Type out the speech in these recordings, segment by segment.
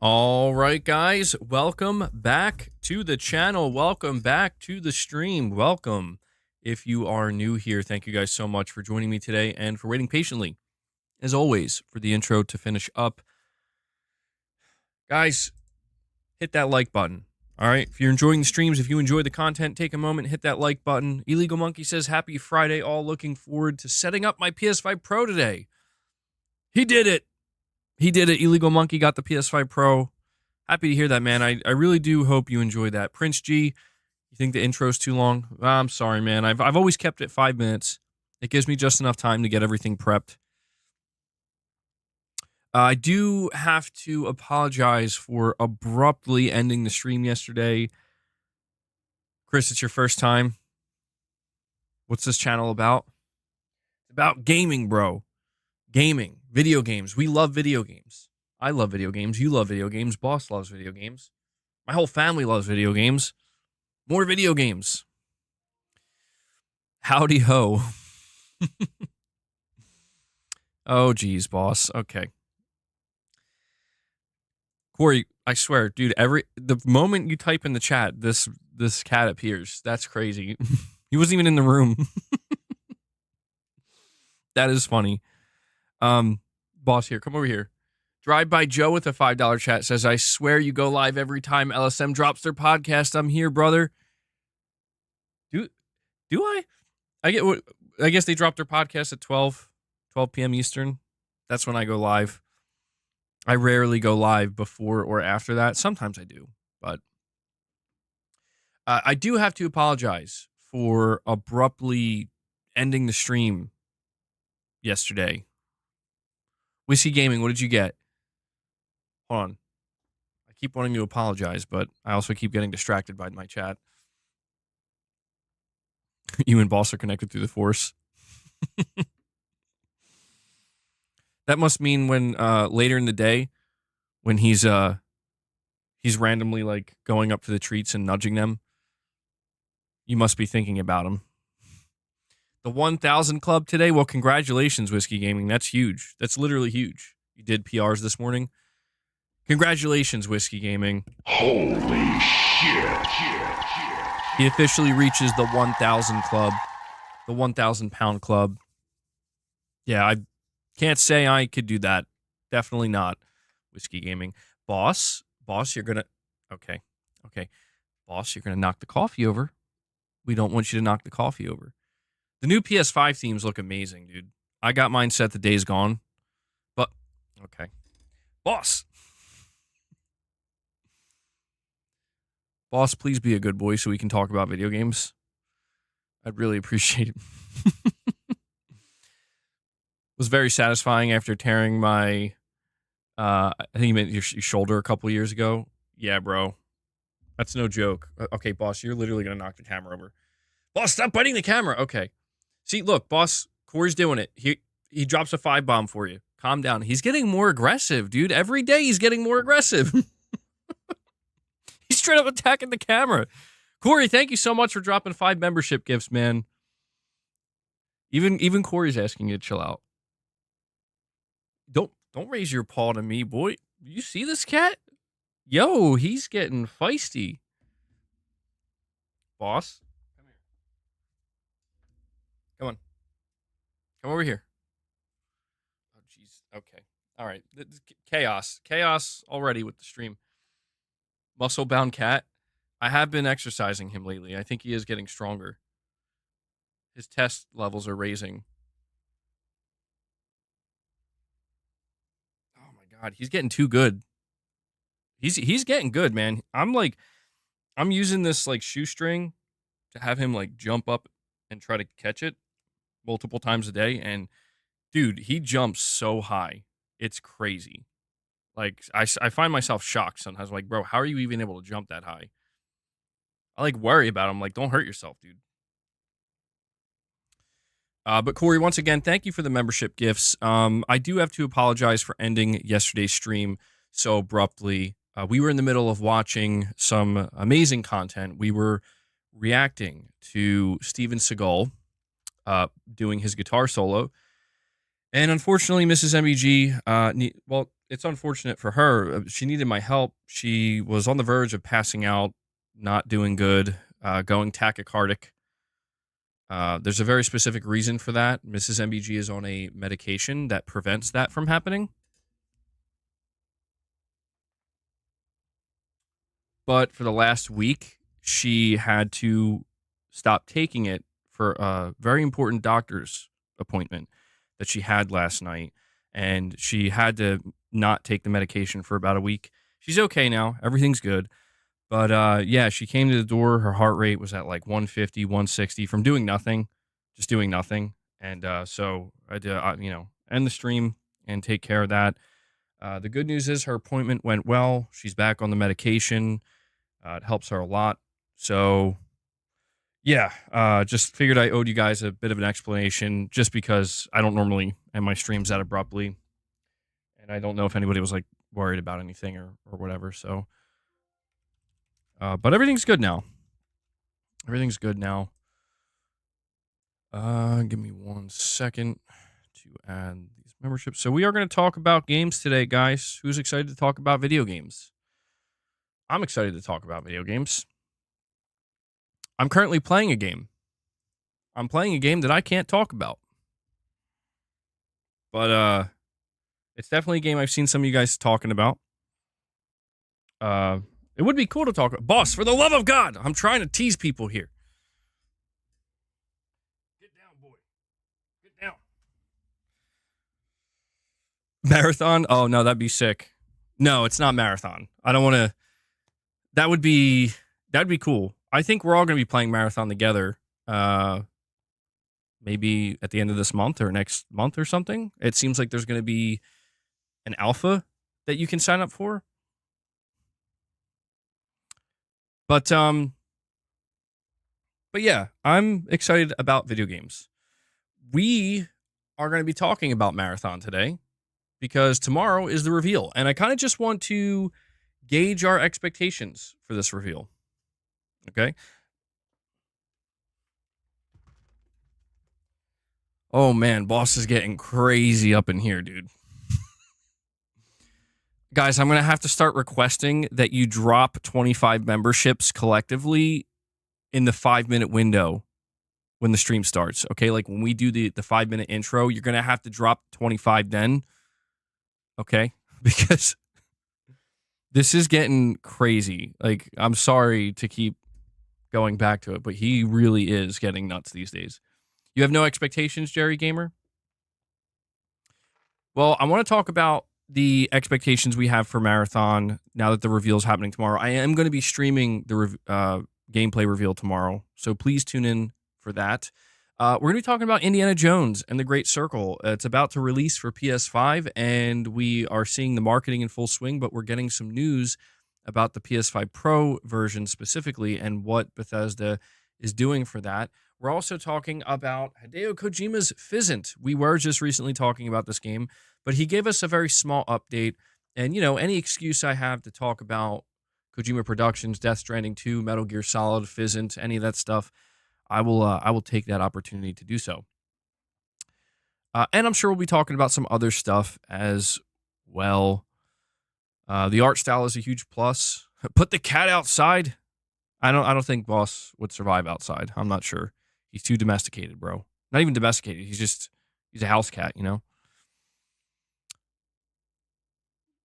All right, guys, welcome back to the channel. Welcome back to the stream. Welcome. If you are new here, thank you guys so much for joining me today and for waiting patiently, as always, for the intro to finish up. Guys, hit that like button. All right, if you're enjoying the streams, if you enjoy the content, take a moment, hit that like button. Illegal Monkey says, happy Friday, all looking forward to setting up my PS5 Pro today. He did it. He did it. Illegal Monkey got the PS5 Pro. Happy to hear that, man. I really do hope you enjoy that. Prince G, you think the intro's too long? I'm sorry, man. I've always kept it 5 minutes. It gives me just enough time to get everything prepped. I do have to apologize for abruptly ending the stream yesterday. Chris, it's your first time. What's this channel about? It's about gaming, bro. Gaming. Video games. We love video games. I love video games. You love video games. Boss loves video games. My whole family loves video games. More video games. Howdy ho. Oh, geez, boss. Okay. Corey, I swear, dude, the moment you type in the chat, this cat appears. That's crazy. He wasn't even in the room. That is funny. Boss here, come over here. Drive by Joe with a $5 chat says, I swear you go live every time LSM drops their podcast. I'm here, brother. Do I? I guess they drop their podcast at 12 p.m. Eastern. That's when I go live. I rarely go live before or after that. Sometimes I do, but I do have to apologize for abruptly ending the stream yesterday. Whiskey Gaming, what did you get? Hold on. I keep wanting to apologize, but I also keep getting distracted by my chat. You and Boss are connected through the Force. That must mean when later in the day, when he's randomly like going up to the treats and nudging them, you must be thinking about him. The 1,000 club today. Well, congratulations, Whiskey Gaming. That's huge. That's literally huge. You did PRs this morning. Congratulations, Whiskey Gaming. Holy shit. He officially reaches the 1,000 club, the 1,000 pound club. Yeah, I can't say I could do that. Definitely not. Whiskey Gaming. Boss, you're going to... Okay. Boss, you're going to knock the coffee over. We don't want you to knock the coffee over. The new PS5 themes look amazing, dude. I got mine set the Days Gone. But, okay. Boss, please be a good boy so we can talk about video games. I'd really appreciate it. Was very satisfying after tearing my, I think you meant your shoulder a couple years ago. Yeah, bro. That's no joke. Okay, boss, you're literally going to knock the camera over. Boss, stop biting the camera. Okay. See, look, boss, Corey's doing it. He drops a 5-bomb for you. Calm down. He's getting more aggressive, dude. Every day he's getting more aggressive. He's straight up attacking the camera. Corey, thank you so much for dropping 5 membership gifts, man. Even Corey's asking you to chill out. Don't raise your paw to me, boy. You see this cat? Yo, he's getting feisty. Boss, come here. Come on. Come over here. Oh, jeez. Okay. All right. Chaos already with the stream. Muscle-bound cat. I have been exercising him lately. I think he is getting stronger. His test levels are raising. Oh my god, he's getting too good. He's getting good, man. I'm using this like shoestring to have him like jump up and try to catch it multiple times a day, and dude, he jumps so high. It's crazy. Like, I find myself shocked sometimes. Like, bro, how are you even able to jump that high? I, like, worry about him. Like, don't hurt yourself, dude. But, Corey, once again, thank you for the membership gifts. I do have to apologize for ending yesterday's stream so abruptly. We were in the middle of watching some amazing content. We were reacting to Steven Seagal doing his guitar solo. And unfortunately, Mrs. MBG, well, it's unfortunate for her. She needed my help. She was on the verge of passing out, not doing good, going tachycardic. There's a very specific reason for that. Mrs. MBG is on a medication that prevents that from happening. But for the last week, she had to stop taking it for a very important doctor's appointment that she had last night. And she had to not take the medication for about a week. She's okay now. Everything's good. But yeah, she came to the door. Her heart rate was at like 150, 160 from doing nothing, just doing nothing. And so I had to, end the stream and take care of that. The good news is her appointment went well. She's back on the medication. It helps her a lot. So, yeah, just figured I owed you guys a bit of an explanation just because I don't normally end my streams that abruptly. And I don't know if anybody was like worried about anything or whatever. So, but everything's good now. Everything's good now. Give me 1 second to add these memberships. So we are going to talk about games today, guys. Who's excited to talk about video games? I'm excited to talk about video games. I'm currently playing a game. I'm playing a game that I can't talk about. But it's definitely a game I've seen some of you guys talking about. It would be cool to talk about. Boss, for the love of God, I'm trying to tease people here. Get down, boy. Get down. Marathon? Oh, no, that'd be sick. No, it's not Marathon. I don't want to. That'd be cool. I think we're all going to be playing Marathon together. Maybe at the end of this month or next month or something. It seems like there's going to be an alpha that you can sign up for. But yeah, I'm excited about video games. We are going to be talking about Marathon today because tomorrow is the reveal. And I kind of just want to gauge our expectations for this reveal. Okay? Oh man, boss is getting crazy up in here, dude. Guys, I'm going to have to start requesting that you drop 25 memberships collectively in the 5-minute window when the stream starts. Okay, like when we do the 5-minute intro, you're going to have to drop 25 then. Okay? Because this is getting crazy. Like, I'm sorry to keep going back to it, but he really is getting nuts these days. You have no expectations, Jerry Gamer? Well, I want to talk about the expectations we have for Marathon now that the reveal is happening tomorrow. I am going to be streaming the gameplay reveal tomorrow, so please tune in for that. We're going to be talking about Indiana Jones and the Great Circle. It's about to release for PS5, and we are seeing the marketing in full swing, but we're getting some news about the PS5 Pro version specifically and what Bethesda is doing for that. We're also talking about Hideo Kojima's Physint. We were just recently talking about this game, but he gave us a very small update. And, any excuse I have to talk about Kojima Productions, Death Stranding 2, Metal Gear Solid, Physint, any of that stuff, I will take that opportunity to do so. And I'm sure we'll be talking about some other stuff as well. The art style is a huge plus. Put the cat outside. I don't think Boss would survive outside. I'm not sure. He's too domesticated, bro. Not even domesticated. He's a house cat,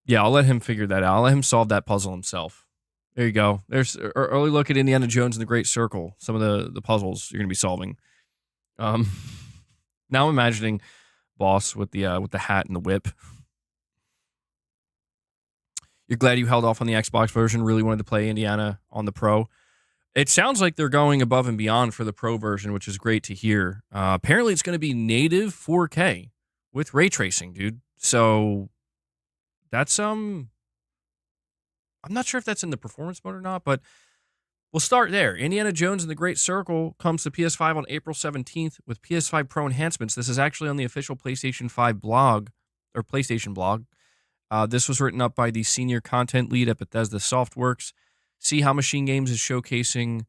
Yeah, I'll let him figure that out. I'll let him solve that puzzle himself. There you go. There's an early look at Indiana Jones and the Great Circle. Some of the puzzles you're going to be solving. Now I'm imagining Boss with the hat and the whip. You're glad you held off on the Xbox version. Really wanted to play Indiana on the Pro. It sounds like they're going above and beyond for the Pro version, which is great to hear. Apparently, it's going to be native 4K with ray tracing, dude. So that's I'm not sure if that's in the performance mode or not, but we'll start there. Indiana Jones and the Great Circle comes to PS5 on April 17th with PS5 Pro enhancements. This is actually on the official PlayStation 5 blog or PlayStation blog. This was written up by the senior content lead at Bethesda Softworks. See How Machine Games is showcasing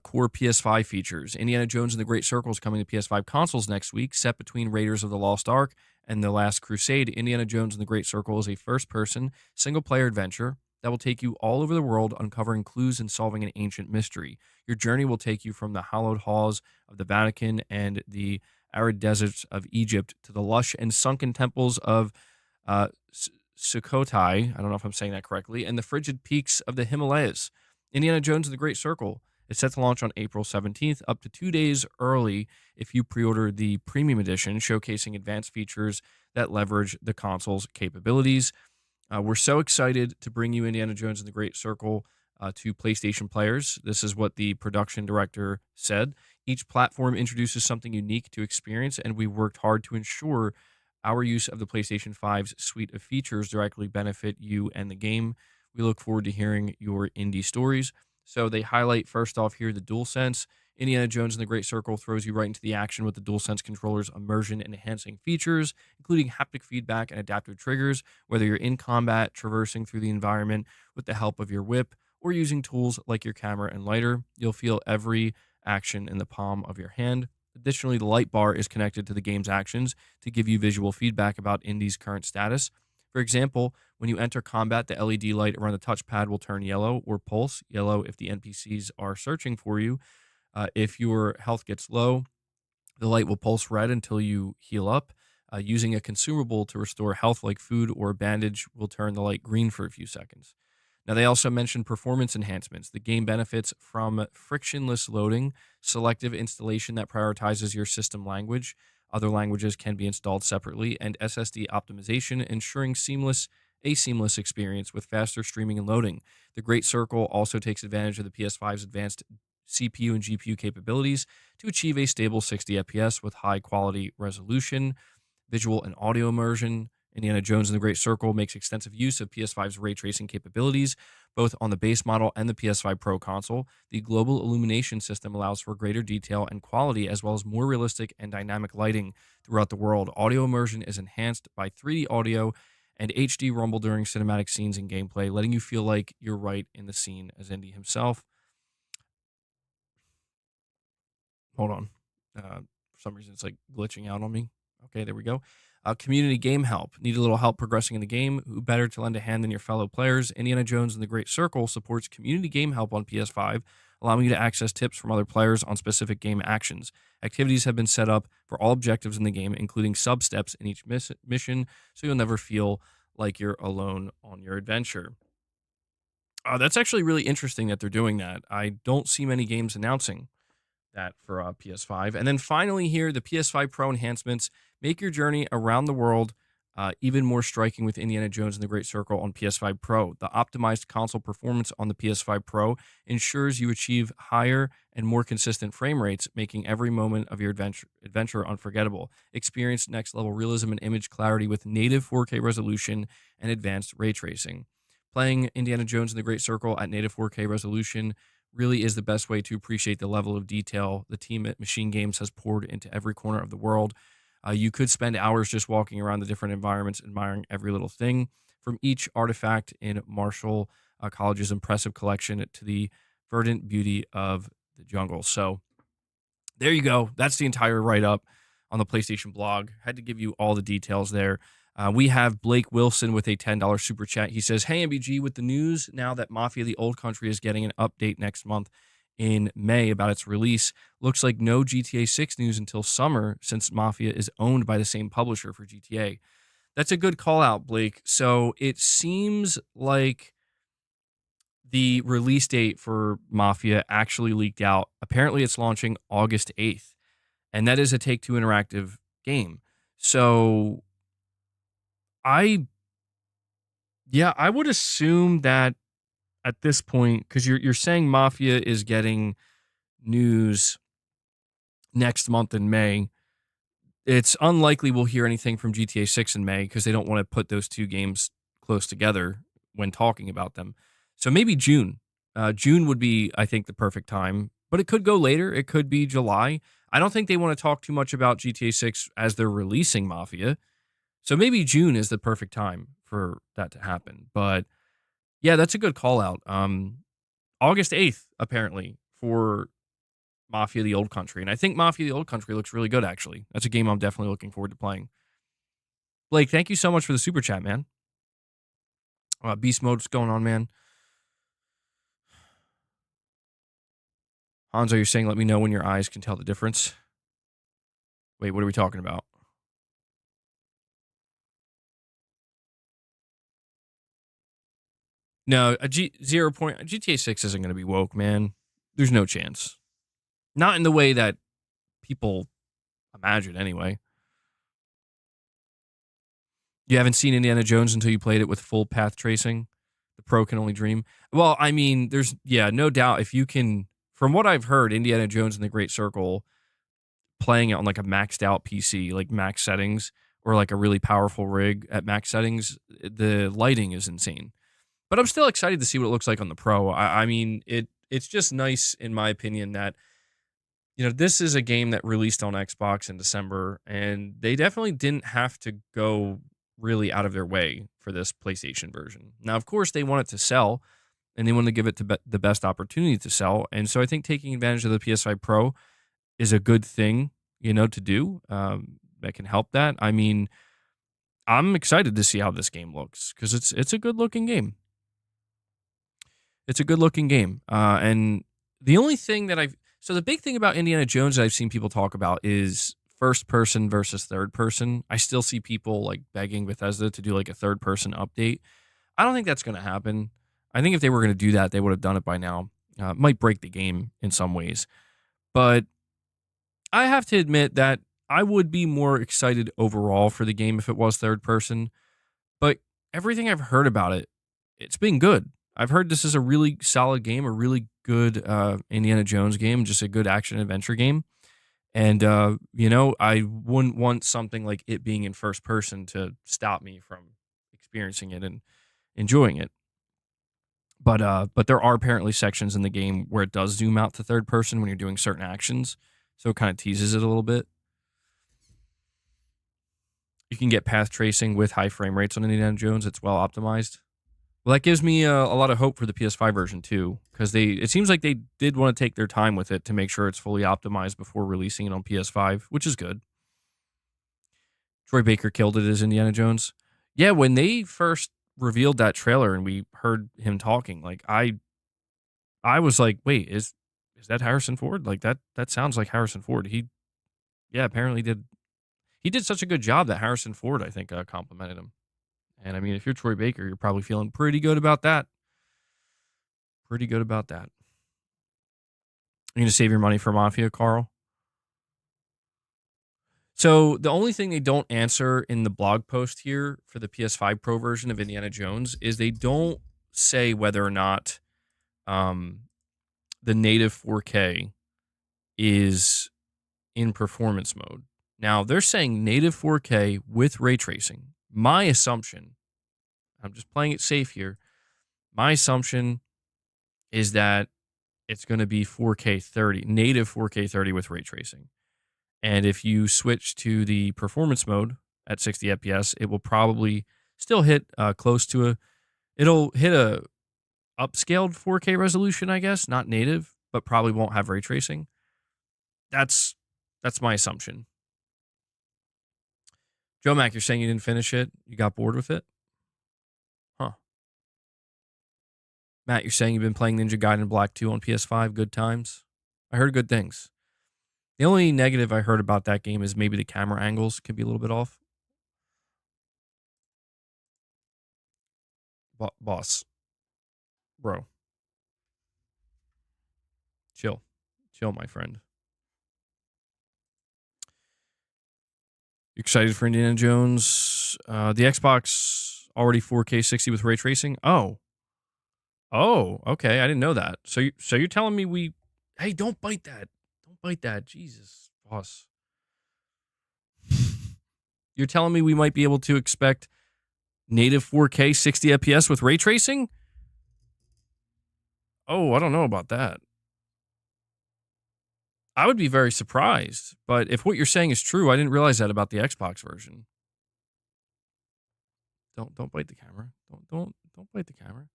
core PS5 features. Indiana Jones and the Great Circle is coming to PS5 consoles next week, set between Raiders of the Lost Ark and The Last Crusade. Indiana Jones and the Great Circle is a first-person, single-player adventure that will take you all over the world, uncovering clues and solving an ancient mystery. Your journey will take you from the hallowed halls of the Vatican and the arid deserts of Egypt to the lush and sunken temples of uh, Sukhothai. I don't know if I'm saying that correctly, and the frigid peaks of the Himalayas. Indiana Jones and the Great Circle is set to launch on April 17th, up to 2 days early if you pre-order the premium edition, showcasing advanced features that leverage the console's capabilities. We're so excited to bring you Indiana Jones and the Great Circle to PlayStation players. This is what the production director said. Each platform introduces something unique to experience, and we worked hard to ensure our use of the PlayStation 5's suite of features directly benefit you and the game. We look forward to hearing your indie stories. So they highlight first off here the DualSense. Indiana Jones and the Great Circle throws you right into the action with the DualSense controller's immersion enhancing features, including haptic feedback and adaptive triggers, whether you're in combat, traversing through the environment with the help of your whip, or using tools like your camera and lighter. You'll feel every action in the palm of your hand. Additionally, the light bar is connected to the game's actions to give you visual feedback about Indy's current status. For example, when you enter combat, the LED light around the touchpad will turn yellow or pulse yellow if the NPCs are searching for you. If your health gets low, the light will pulse red until you heal up. Using a consumable to restore health like food or a bandage will turn the light green for a few seconds. Now, they also mentioned performance enhancements. The game benefits from frictionless loading, selective installation that prioritizes your system language. Other languages can be installed separately, and SSD optimization, ensuring a seamless experience with faster streaming and loading. The Great Circle also takes advantage of the PS5's advanced CPU and GPU capabilities to achieve a stable 60 FPS with high quality resolution, visual and audio immersion. Indiana Jones and the Great Circle makes extensive use of PS5's ray tracing capabilities, both on the base model and the PS5 Pro console. The global illumination system allows for greater detail and quality, as well as more realistic and dynamic lighting throughout the world. Audio immersion is enhanced by 3D audio and HD rumble during cinematic scenes and gameplay, letting you feel like you're right in the scene as Indy himself. Hold on. For some reason, it's like glitching out on me. Okay, there we go. Community game help. Need a little help progressing in the game? Who better to lend a hand than your fellow players? Indiana Jones and the Great Circle supports community game help on PS5, allowing you to access tips from other players on specific game actions. Activities have been set up for all objectives in the game, including sub-steps in each mission, so you'll never feel like you're alone on your adventure. That's actually really interesting that they're doing that. I don't see many games announcing that for PS5. And then finally, here, the PS5 Pro enhancements make your journey around the world even more striking with Indiana Jones and the Great Circle on PS5 Pro. The optimized console performance on the PS5 Pro ensures you achieve higher and more consistent frame rates, making every moment of your adventure unforgettable. Experience next level realism and image clarity with native 4K resolution and advanced ray tracing. Playing Indiana Jones and the Great Circle at native 4K resolution really is the best way to appreciate the level of detail the team at Machine Games has poured into every corner of the world. You could spend hours just walking around the different environments, admiring every little thing, from each artifact in Marshall College's impressive collection to the verdant beauty of the jungle. So there you go. That's the entire write-up on the PlayStation blog. Had to give you all the details there. We have Blake Wilson with a $10 super chat. He says, "Hey, MBG, with the news now that Mafia the Old Country is getting an update next month in May about its release, looks like no GTA 6 news until summer since Mafia is owned by the same publisher for GTA." That's a good call out, Blake. So it seems like the release date for Mafia actually leaked out. Apparently, it's launching August 8th, and that is a Take-Two Interactive game. So I I would assume that at this point, because you're saying Mafia is getting news next month in May, it's unlikely we'll hear anything from GTA 6 in May because they don't want to put those two games close together when talking about them. So maybe June. June would be, I think, the perfect time, but it could go later. It could be July. I don't think they want to talk too much about GTA 6 as they're releasing Mafia. So maybe June is the perfect time for that to happen. But yeah, that's a good call out. August 8th, apparently, for Mafia the Old Country. And I think Mafia the Old Country looks really good, actually. That's a game I'm definitely looking forward to playing. Blake, thank you so much for the super chat, man. Beast mode, what's going on, man? Hanzo, you're saying let me know when your eyes can tell the difference. Wait, what are we talking about? No, a 0 point GTA 6 isn't going to be woke, man. There's no chance. Not in the way that people imagine, anyway. You haven't seen Indiana Jones until you played it with full path tracing. The pro can only dream. Well, I mean, there's no doubt if you can. From what I've heard, Indiana Jones and the Great Circle, playing it on like a maxed out PC, like max settings, or like a really powerful rig at max settings, the lighting is insane. But I'm still excited to see what it looks like on the Pro. I mean, it's just nice, in my opinion, that this is a game that released on Xbox in December, and they definitely didn't have to go really out of their way for this PlayStation version. Now, of course, they want it to sell, and they want to give it to the best opportunity to sell. And so I think taking advantage of the PS5 Pro is a good thing, to do. That can help that. I mean, I'm excited to see how this game looks because it's a good looking game. It's a good looking game. And the only thing so the big thing about Indiana Jones that I've seen people talk about is first person versus third person. I still see people like begging Bethesda to do like a third person update. I don't think that's going to happen. I think if they were going to do that, they would have done it by now. It might break the game in some ways. But I have to admit that I would be more excited overall for the game if it was third person. But everything I've heard about it, it's been good. I've heard this is a really solid game, a really good Indiana Jones game, just a good action adventure game. And, I wouldn't want something like it being in first person to stop me from experiencing it and enjoying it. But there are apparently sections in the game where it does zoom out to third person when you're doing certain actions. So it kind of teases it a little bit. You can get path tracing with high frame rates on Indiana Jones. It's well optimized. Well, that gives me a lot of hope for the PS5 version too, because it seems like they did want to take their time with it to make sure it's fully optimized before releasing it on PS5, which is good. Troy Baker killed it as Indiana Jones. Yeah, when they first revealed that trailer and we heard him talking, like I was like, wait, is that Harrison Ford? Like that sounds like Harrison Ford. Apparently did. He did such a good job that Harrison Ford, I think, complimented him. And I mean, if you're Troy Baker, you're probably feeling pretty good about that. Pretty good about that. You're going to save your money for Mafia, Carl? So the only thing they don't answer in the blog post here for the PS5 Pro version of Indiana Jones is they don't say whether or not the native 4K is in performance mode. Now, they're saying native 4K with ray tracing. My assumption, I'm just playing it safe here, my assumption is that it's going to be 4K 30, native 4K 30 with ray tracing. And if you switch to the performance mode at 60 FPS, it will probably still hit it'll hit a upscaled 4K resolution, I guess, not native, but probably won't have ray tracing. That's my assumption. Joe Mac, you're saying you didn't finish it? You got bored with it? Huh. Matt, you're saying you've been playing Ninja Gaiden Black 2 on PS5. Good times? I heard good things. The only negative I heard about that game is maybe the camera angles could be a little bit off. Boss. Bro. Chill. Chill, my friend. You excited for Indiana Jones? The Xbox already 4K 60 with ray tracing? Oh, okay. I didn't know that. So you're telling me hey, don't bite that. Don't bite that. Jesus, boss. You're telling me we might be able to expect native 4K 60 FPS with ray tracing? Oh, I don't know about that. I would be very surprised, but if what you're saying is true, I didn't realize that about the Xbox version. Don't bite the camera. Don't bite the camera.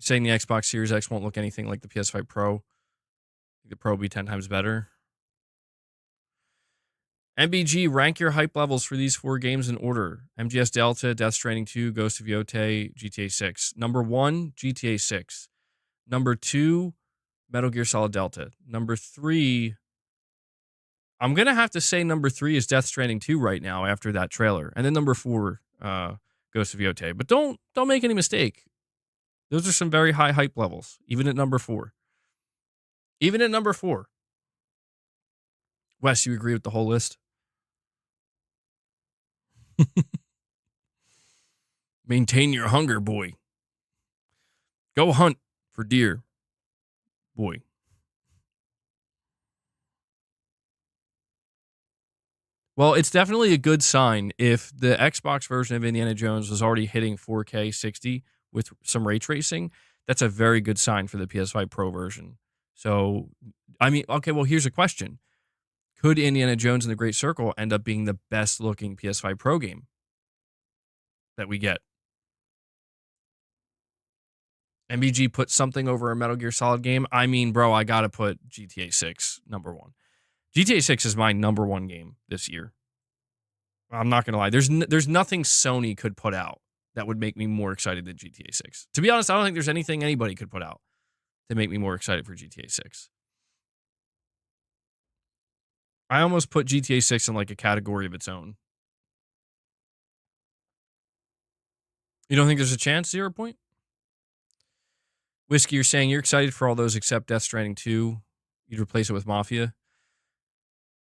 Saying the Xbox Series X won't look anything like the PS5 Pro. The Pro will be 10 times better. MBG, rank your hype levels for these 4 games in order. MGS Delta, Death Stranding 2, Ghost of Yotei, GTA 6. Number 1, GTA 6. Number 2, Metal Gear Solid Delta. Number 3, I'm going to have to say number 3 is Death Stranding 2 right now after that trailer. And then number 4, Ghost of Yotei. But don't make any mistake. Those are some very high hype levels, even at number 4. Even at number 4. Wes, you agree with the whole list? Maintain your hunger, boy. Go hunt for deer, boy. Well, it's definitely a good sign if the Xbox version of Indiana Jones was already hitting 4K 60 with some ray tracing. That's a very good sign for the PS5 Pro version. So, I mean, okay, well, here's a question. Could Indiana Jones and the Great Circle end up being the best looking PS5 Pro game that we get? MBG put something over a Metal Gear Solid game. I mean, bro, I got to put GTA 6 number 1. GTA 6 is my number 1 game this year. I'm not going to lie. There's nothing Sony could put out that would make me more excited than GTA 6. To be honest, I don't think there's anything anybody could put out to make me more excited for GTA 6. I almost put GTA 6 in like a category of its own. You don't think there's a chance, 0 point? Whiskey, you're saying you're excited for all those except Death Stranding 2. You'd replace it with Mafia.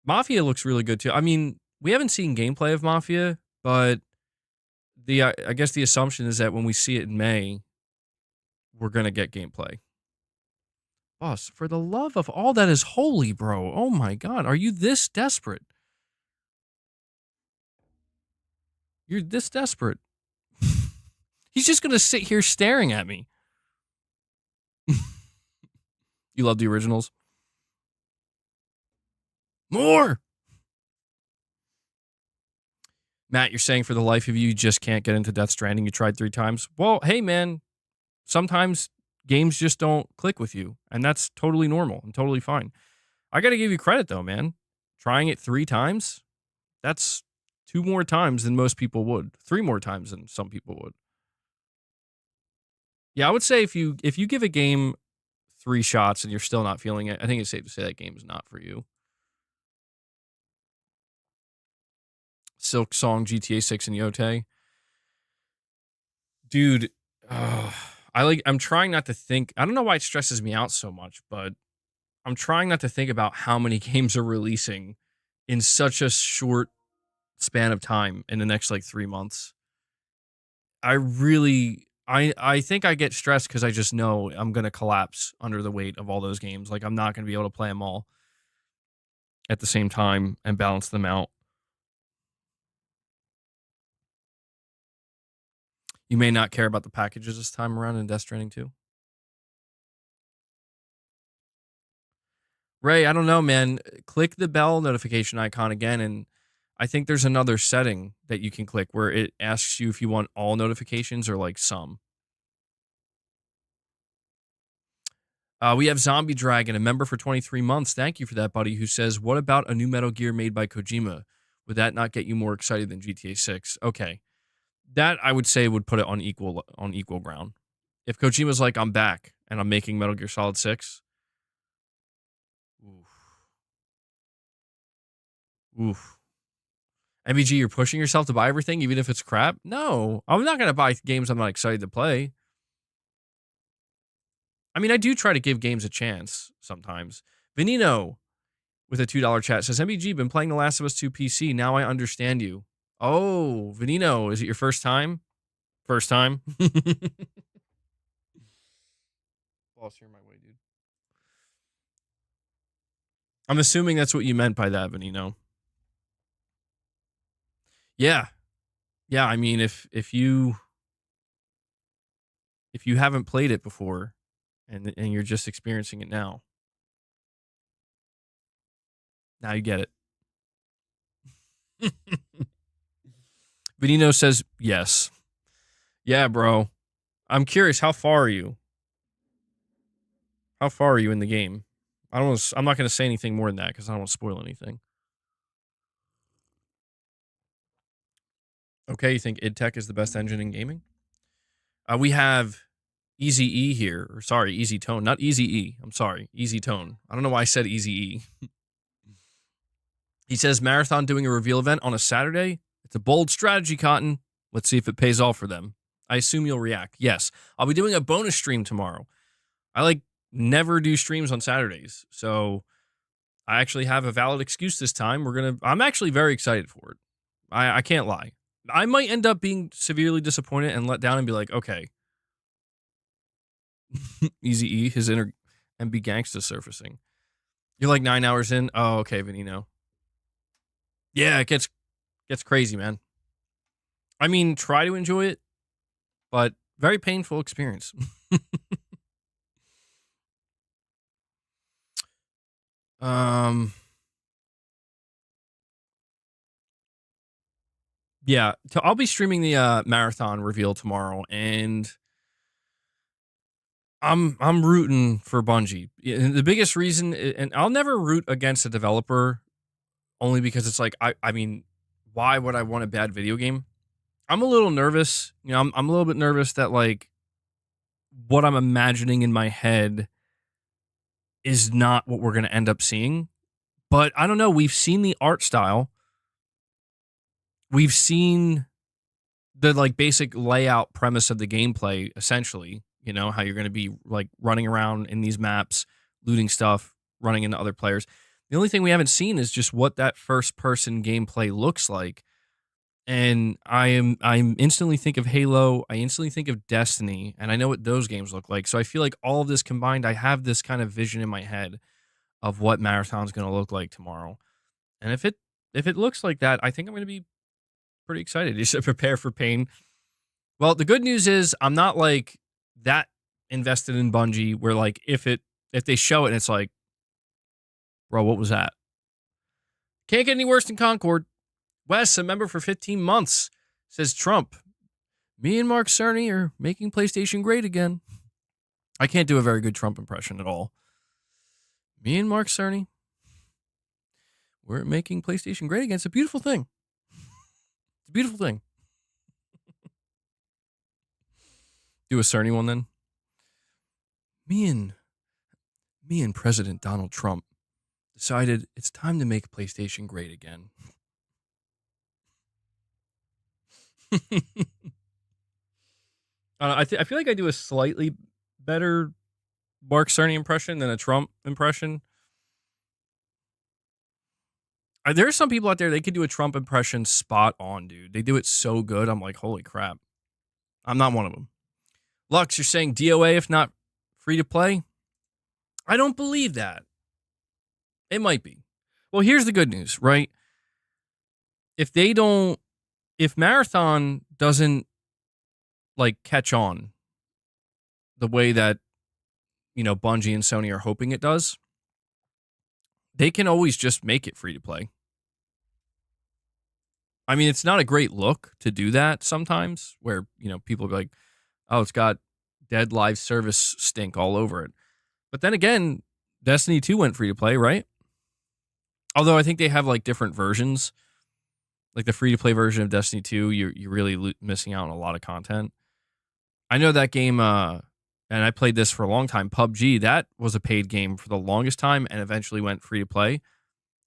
Mafia looks really good too. I mean, we haven't seen gameplay of Mafia, but I guess the assumption is that when we see it in May, we're going to get gameplay. Boss, for the love of all that is holy, bro. Oh my God. Are you this desperate? You're this desperate. He's just going to sit here staring at me. You love the originals? More! Matt, you're saying for the life of you, you just can't get into Death Stranding. You tried 3 times. Well, hey, man. Sometimes games just don't click with you, and that's totally normal and totally fine. I got to give you credit, though, man. Trying it 3 times, that's 2 more times than most people would. 3 more times than some people would. Yeah, I would say if you give a game 3 shots and you're still not feeling it, I think it's safe to say that game is not for you. Silk Song, GTA 6, and Yotei. Dude, I'm trying not to think. I don't know why it stresses me out so much, but I'm trying not to think about how many games are releasing in such a short span of time in the next like 3 months. I think I get stressed because I just know I'm going to collapse under the weight of all those games. Like, I'm not going to be able to play them all at the same time and balance them out. You may not care about the packages this time around in Death Stranding 2. Ray, I don't know, man. Click the bell notification icon again, and I think there's another setting that you can click where it asks you if you want all notifications or like some. We have Zombie Dragon, a member for 23 months. Thank you for that, buddy, who says, what about a new Metal Gear made by Kojima? Would that not get you more excited than GTA 6? Okay. That, I would say, would put it on equal ground. If Kojima's like, I'm back, and I'm making Metal Gear Solid 6. Oof. MBG, you're pushing yourself to buy everything, even if it's crap? No. I'm not going to buy games I'm not excited to play. I mean, I do try to give games a chance sometimes. Venino, with a $2 chat, says, MBG, been playing The Last of Us 2 PC. Now I understand you. Oh, Venino, is it your first time? First time? Boss, you're my way, dude. I'm assuming that's what you meant by that, Venino. Yeah. Yeah, I mean, if you haven't played it before and you're just experiencing it now you get it. Benino says, yes. Yeah, bro. I'm curious, how far are you? How far are you in the game? I'm not going to say anything more than that because I don't want to spoil anything. Okay, you think id Tech is the best engine in gaming? We have Easy E here, or sorry, Easy Tone, not Easy E. I'm sorry, Easy Tone. I don't know why I said Easy E. He says Marathon doing a reveal event on a Saturday. It's a bold strategy, Cotton. Let's see if it pays off for them. I assume you'll react. Yes, I'll be doing a bonus stream tomorrow. I never do streams on Saturdays, so I actually have a valid excuse this time. I'm actually very excited for it. I can't lie. I might end up being severely disappointed and let down and be like, okay. Easy E, his inner MB gangsta surfacing. You're like 9 hours in. Oh, okay, Venino. Yeah, it gets crazy, man. I mean, try to enjoy it, but very painful experience. Yeah, I'll be streaming the marathon reveal tomorrow, and I'm rooting for Bungie. And the biggest reason, and I'll never root against a developer, only because it's like I mean, why would I want a bad video game? I'm a little nervous. You know, I'm a little bit nervous that like what I'm imagining in my head is not what we're going to end up seeing. But I don't know. We've seen the art style. We've seen the like basic layout premise of the gameplay, essentially. You know, how you're going to be like running around in these maps, looting stuff, running into other players. The only thing we haven't seen is just what that first person gameplay looks like. And I instantly think of Halo, I instantly think of Destiny, and I know what those games look like. So I feel like all of this combined, I have this kind of vision in my head of what Marathon's going to look like tomorrow. And if it looks like that, I think I'm going to be pretty excited. You should prepare for pain. Well, the good news is I'm not like that invested in Bungie where like if they show it and it's like, bro, what was that? Can't get any worse than Concord. Wes, a member for 15 months, says Trump. Me and Mark Cerny are making PlayStation great again. I can't do a very good Trump impression at all. Me and Mark Cerny, we're making PlayStation great again. It's a beautiful thing. It's a beautiful thing. Do a Cerny one then. Me and President Donald Trump decided it's time to make PlayStation great again. I feel like I do a slightly better Mark Cerny impression than a Trump impression. There are some people out there, they could do a Trump impression spot on, dude. They do it so good. I'm like, holy crap. I'm not one of them. Lux, you're saying DOA if not free to play? I don't believe that. It might be. Well, here's the good news, right? If Marathon doesn't like catch on the way that, you know, Bungie and Sony are hoping it does, they can always just make it free to play. I mean, it's not a great look to do that sometimes where, you know, people be like, oh, it's got dead live service stink all over it. But then again, Destiny 2 went free to play, right? Although I think they have like different versions. Like the free to play version of Destiny 2, you're really missing out on a lot of content. I know that game, and I played this for a long time, PUBG, that was a paid game for the longest time and eventually went free to play.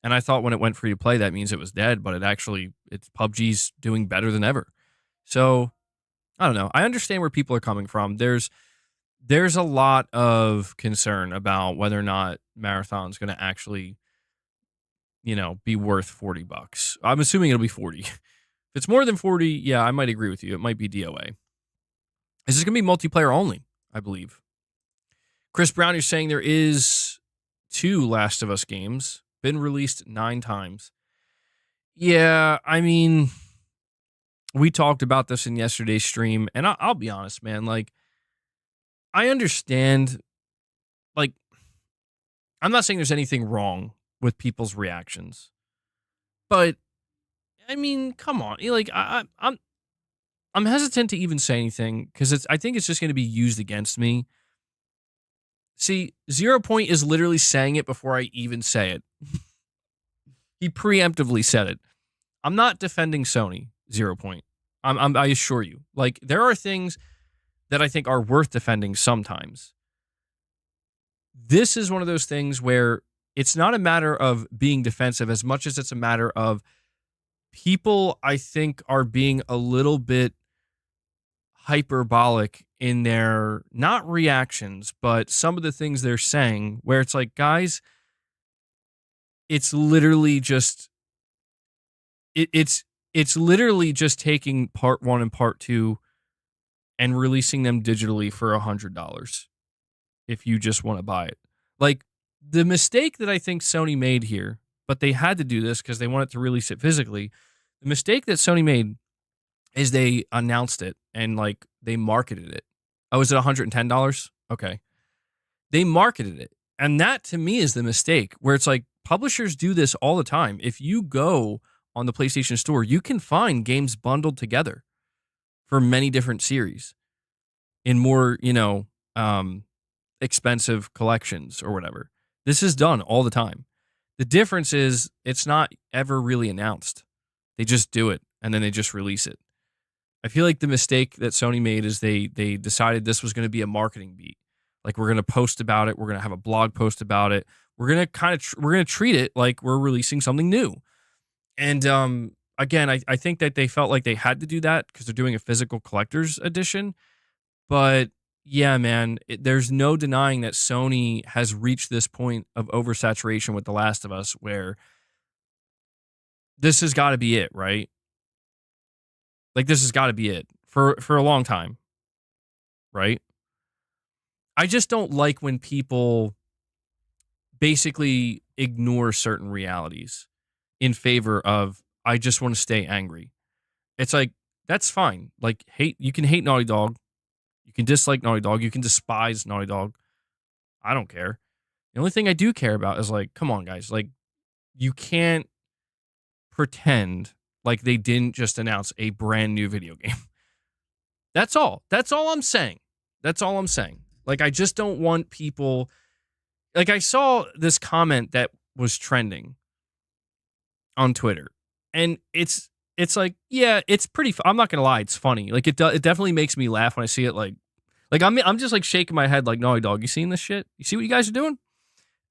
And I thought when it went free to play, that means it was dead, but it's PUBG's doing better than ever. So I don't know. I understand where people are coming from. There's a lot of concern about whether or not Marathon's going to actually, you know, be worth $40. I'm assuming it'll be 40. If it's more than 40, yeah, I might agree with you. It might be DOA. This is going to be multiplayer only, I believe. Chris Brown, you're saying there is 2 Last of Us games, been released 9 times. Yeah, I mean, we talked about this in yesterday's stream, and I'll be honest, man, like, I understand, like, I'm not saying there's anything wrong with people's reactions, but I mean, come on, like, I'm hesitant to even say anything because I think it's just going to be used against me. See, 0 Point is literally saying it before I even say it. He preemptively said it. I'm not defending Sony, 0 Point. I assure you. Like, there are things that I think are worth defending sometimes. This is one of those things where it's not a matter of being defensive as much as it's a matter of people, I think, are being a little bit hyperbolic in their, not reactions, but some of the things they're saying, where it's like, guys, it's literally just it's literally just taking part 1 and part 2 and releasing them digitally for $100 if you just want to buy it. Like, the mistake that I think Sony made here, but they had to do this because they wanted to release it physically. The mistake that Sony made is they announced it and like they marketed it. Oh, is it $110? Okay. They marketed it. And that to me is the mistake, where it's like publishers do this all the time. If you go on the PlayStation Store, you can find games bundled together for many different series in more, expensive collections or whatever. This is done all the time. The difference is it's not ever really announced. They just do it and then they just release it. I feel like the mistake that Sony made is they decided this was going to be a marketing beat. Like, we're going to post about it. We're going to have a blog post about it. We're going to we're going to treat it like we're releasing something new. And again, I think that they felt like they had to do that because they're doing a physical collector's edition. But yeah, man, there's no denying that Sony has reached this point of oversaturation with The Last of Us where this has got to be it, right? Like, this has got to be it for a long time, right? I just don't like when people basically ignore certain realities in favor of, I just want to stay angry. It's like, that's fine. Like, you can hate Naughty Dog. You can dislike Naughty Dog. You can despise Naughty Dog. I don't care. The only thing I do care about is, like, come on, guys. Like, you can't pretend like they didn't just announce a brand new video game. That's all. That's all I'm saying. That's all I'm saying. Like, I just don't want people... Like, I saw this comment that was trending on Twitter, and it's like, yeah, it's pretty... I'm not going to lie, it's funny. Like, it definitely makes me laugh when I see it, like I'm just, like, shaking my head like, Naughty Dog, you seen this shit? You see what you guys are doing?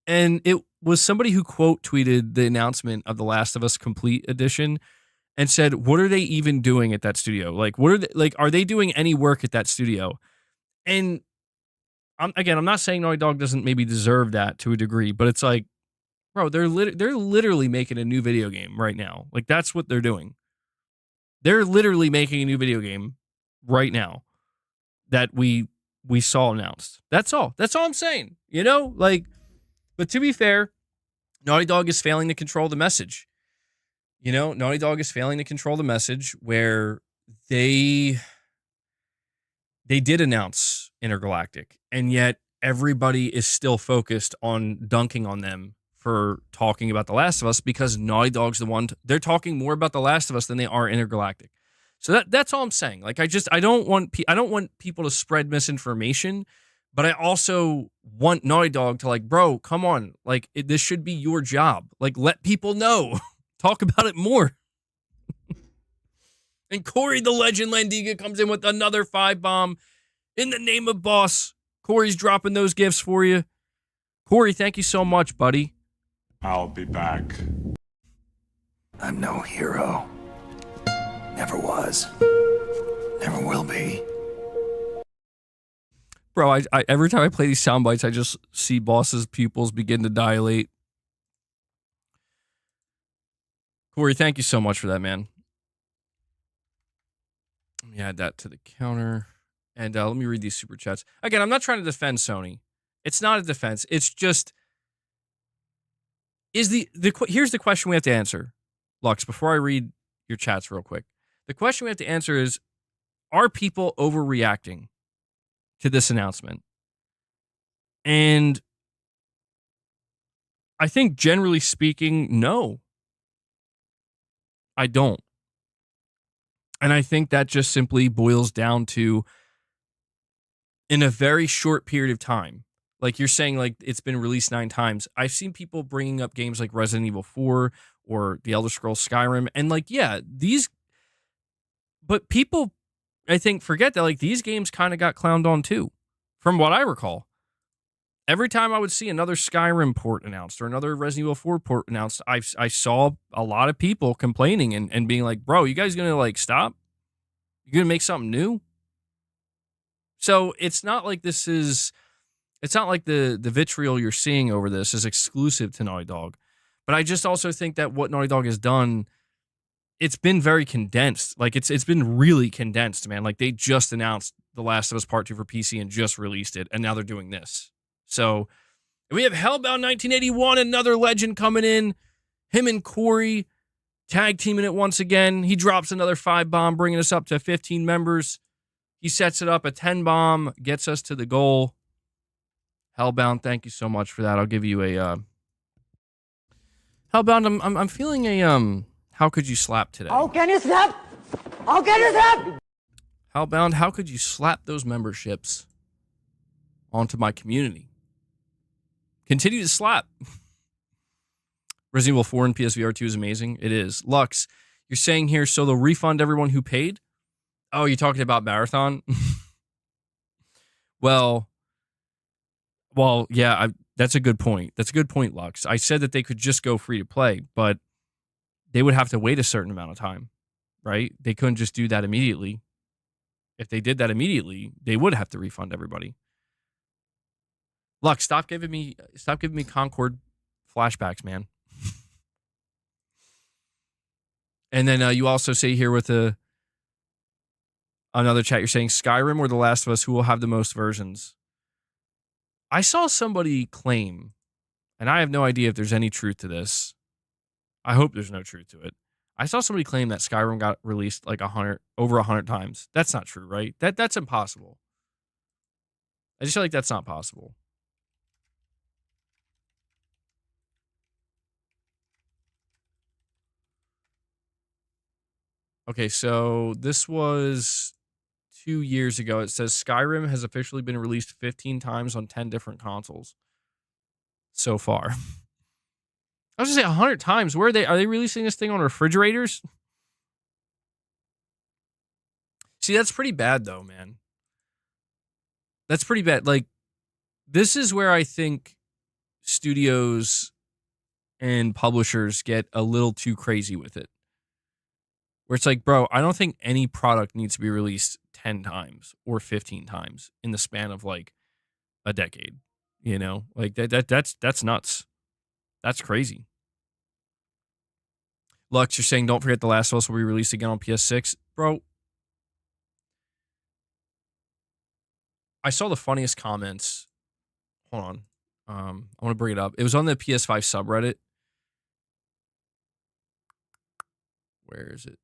And it was somebody who quote tweeted the announcement of The Last of Us Complete Edition and said, what are they even doing at that studio? Like, are they doing any work at that studio? And I'm not saying Naughty Dog doesn't maybe deserve that to a degree, but it's like, bro, they're literally making a new video game right now. Like, that's what they're doing. They're literally making a new video game right now that we saw announced. That's all. That's all I'm saying. Like, but to be fair, Naughty Dog is failing to control the message. Naughty Dog is failing to control the message where they did announce Intergalactic, and yet everybody is still focused on dunking on them for talking about The Last of Us because Naughty Dog's the one. They're talking more about The Last of Us than they are Intergalactic. So that's all I'm saying. Like, I don't want people to spread misinformation, but I also want Naughty Dog to, like, bro, come on, like, this should be your job. Like, let people know. Talk about it more. And Corey the Legend Landiga comes in with another 5-bomb. In the name of boss, Corey's dropping those gifts for you. Corey, thank you so much, buddy. I'll be back. I'm no hero. Never was. Never will be. Bro, I every time I play these sound bites, I just see boss's pupils begin to dilate. Corey, thank you so much for that, man. Let me add that to the counter. And let me read these super chats. Again, I'm not trying to defend Sony. It's not a defense. It's just... here's the question we have to answer, Lux, before I read your chats real quick. The question we have to answer is, are people overreacting to this announcement? And I think, generally speaking, no. I don't. And I think that just simply boils down to, in a very short period of time, Like you're saying, like it's been released 9 times. I've seen people bringing up games like Resident Evil 4 or The Elder Scrolls Skyrim, and like, yeah, but people, I think, forget that like these games kind of got clowned on too, from what I recall. Every time I would see another Skyrim port announced or another Resident Evil 4 port announced, I saw a lot of people complaining and being like, bro, you guys gonna like stop? You gonna make something new? So it's not like it's not like the vitriol you're seeing over this is exclusive to Naughty Dog. But I just also think that what Naughty Dog has done, it's been very condensed. Like it's been really condensed, man. Like they just announced The Last of Us Part 2 for PC and just released it, and now they're doing this. So we have Hellbound 1981, another legend coming in. Him and Corey tag teaming it once again. He drops another 5-bomb, bringing us up to 15 members. He sets it up, a 10-bomb, gets us to the goal. Hellbound, thank you so much for that. I'll give you a Hellbound. I'm feeling a how could you slap today? How can you slap? How can you slap? Hellbound, how could you slap those memberships onto my community? Continue to slap. Resident Evil 4 and PSVR 2 is amazing. It is. Lux, you're saying here, so they'll refund everyone who paid? Oh, you're talking about Marathon? Well, yeah, that's a good point. That's a good point, Lux. I said that they could just go free to play, but they would have to wait a certain amount of time, right? They couldn't just do that immediately. If they did that immediately, they would have to refund everybody. Lux, stop giving me Concord flashbacks, man. And then you also say here with another chat, you're saying Skyrim or The Last of Us, who will have the most versions? I saw somebody claim, and I have no idea if there's any truth to this. I hope there's no truth to it. I saw somebody claim that Skyrim got released like over 100 times. That's not true, right? That's impossible. I just feel like that's not possible. Okay, so this was 2 years ago. It says Skyrim has officially been released 15 times on 10 different consoles so far. I was gonna say 100 times. Where are they? Are they releasing this thing on refrigerators? See, that's pretty bad though, man. That's pretty bad. Like, this is where I think studios and publishers get a little too crazy with it. Where it's like, bro, I don't think any product needs to be released 10 times or 15 times in the span of like a decade. You know? Like that's nuts. That's crazy. Lux, you're saying don't forget The Last of Us will be released again on PS6. Bro, I saw the funniest comments. Hold on. I want to bring it up. It was on the PS5 subreddit. Where is it?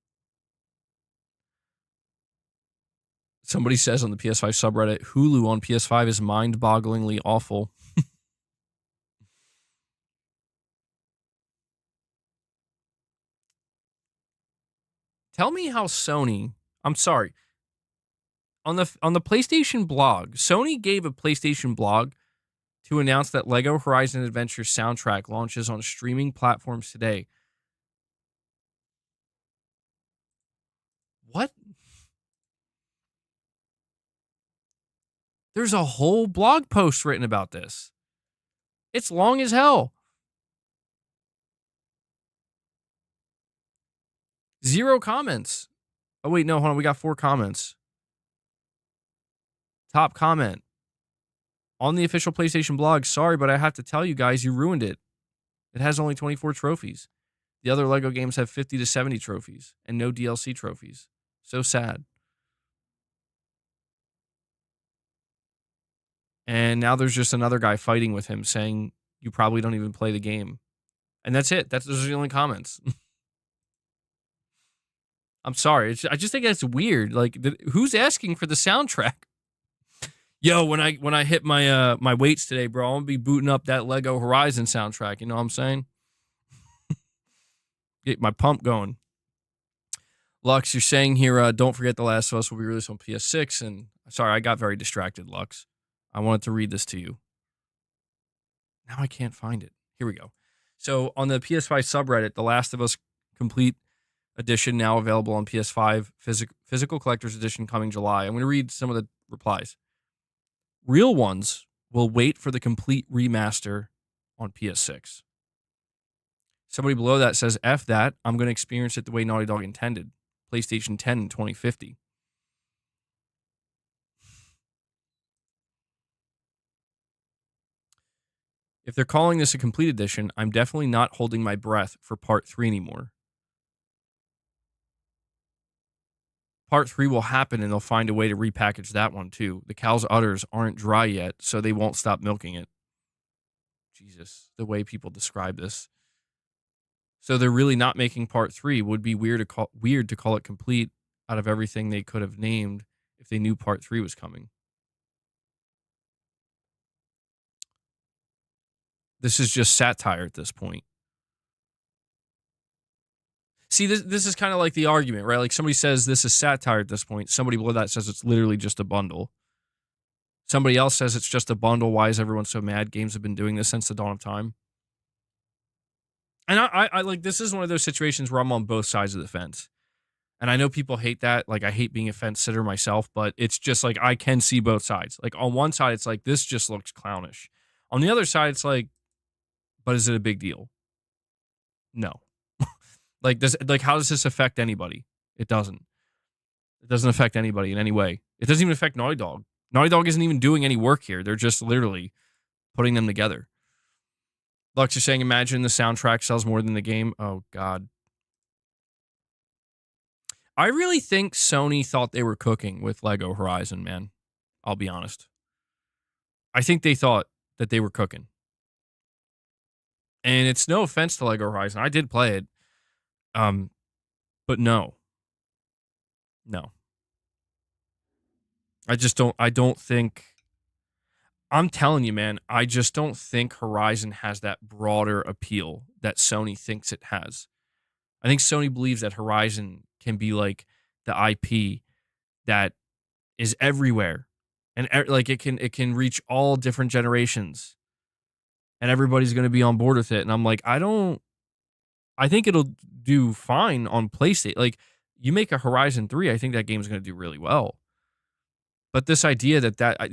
Somebody says on the PS5 subreddit, Hulu on PS5 is mind-bogglingly awful. Tell me how Sony, I'm sorry, on the PlayStation blog, Sony gave a PlayStation blog to announce that Lego Horizon Adventure soundtrack launches on streaming platforms today. What? There's a whole blog post written about this. It's long as hell. 0 comments. Oh, wait, no, hold on. We got 4 comments. Top comment. On the official PlayStation blog, sorry, but I have to tell you guys, you ruined it. It has only 24 trophies. The other Lego games have 50 to 70 trophies and no DLC trophies. So sad. And now there's just another guy fighting with him saying, you probably don't even play the game. And that's it. Those are the only comments. I'm sorry. I just think that's weird. Like, who's asking for the soundtrack? Yo, when I hit my my weights today, bro, I'm gonna be booting up that Lego Horizon soundtrack. You know what I'm saying? Get my pump going. Lux, you're saying here, don't forget The Last of Us will be released on PS6. And sorry, I got very distracted, Lux. I wanted to read this to you. Now I can't find it. Here we go. So on the PS5 subreddit, The Last of Us Complete Edition now available on PS5, physical collector's edition coming July. I'm going to read some of the replies. Real ones will wait for the complete remaster on PS6. Somebody below that says, F that, I'm going to experience it the way Naughty Dog intended. PlayStation 10 in 2050. If they're calling this a complete edition, I'm definitely not holding my breath for Part 3 anymore. Part 3 will happen and they'll find a way to repackage that one too. The cow's udders aren't dry yet, so they won't stop milking it. Jesus, the way people describe this. So they're really not making Part 3. Would be weird to call it complete out of everything they could have named if they knew Part 3 was coming. This is just satire at this point. See, this is kind of like the argument, right? Like somebody says this is satire at this point. Somebody below that says it's literally just a bundle. Somebody else says it's just a bundle. Why is everyone so mad? Games have been doing this since the dawn of time. And I like, this is one of those situations where I'm on both sides of the fence. And I know people hate that. Like, I hate being a fence sitter myself, but it's just like, I can see both sides. Like, on one side, it's like, this just looks clownish. On the other side, it's like, but is it a big deal? No. How does this affect anybody? It doesn't. It doesn't affect anybody in any way. It doesn't even affect Naughty Dog. Naughty Dog isn't even doing any work here. They're just literally putting them together. Lux is saying, imagine the soundtrack sells more than the game. Oh, God. I really think Sony thought they were cooking with Lego Horizon, man. I'll be honest. I think they thought that they were cooking. And it's no offense to Lego Horizon. I did play it. But no. No. I don't think, I'm telling you, man, I just don't think Horizon has that broader appeal that Sony thinks it has. I think Sony believes that Horizon can be like the IP that is everywhere, and like it can reach all different generations, and everybody's going to be on board with it. And I'm like, I think it'll do fine on PlayStation. Like, you make a Horizon 3, I think that game's going to do really well. But this idea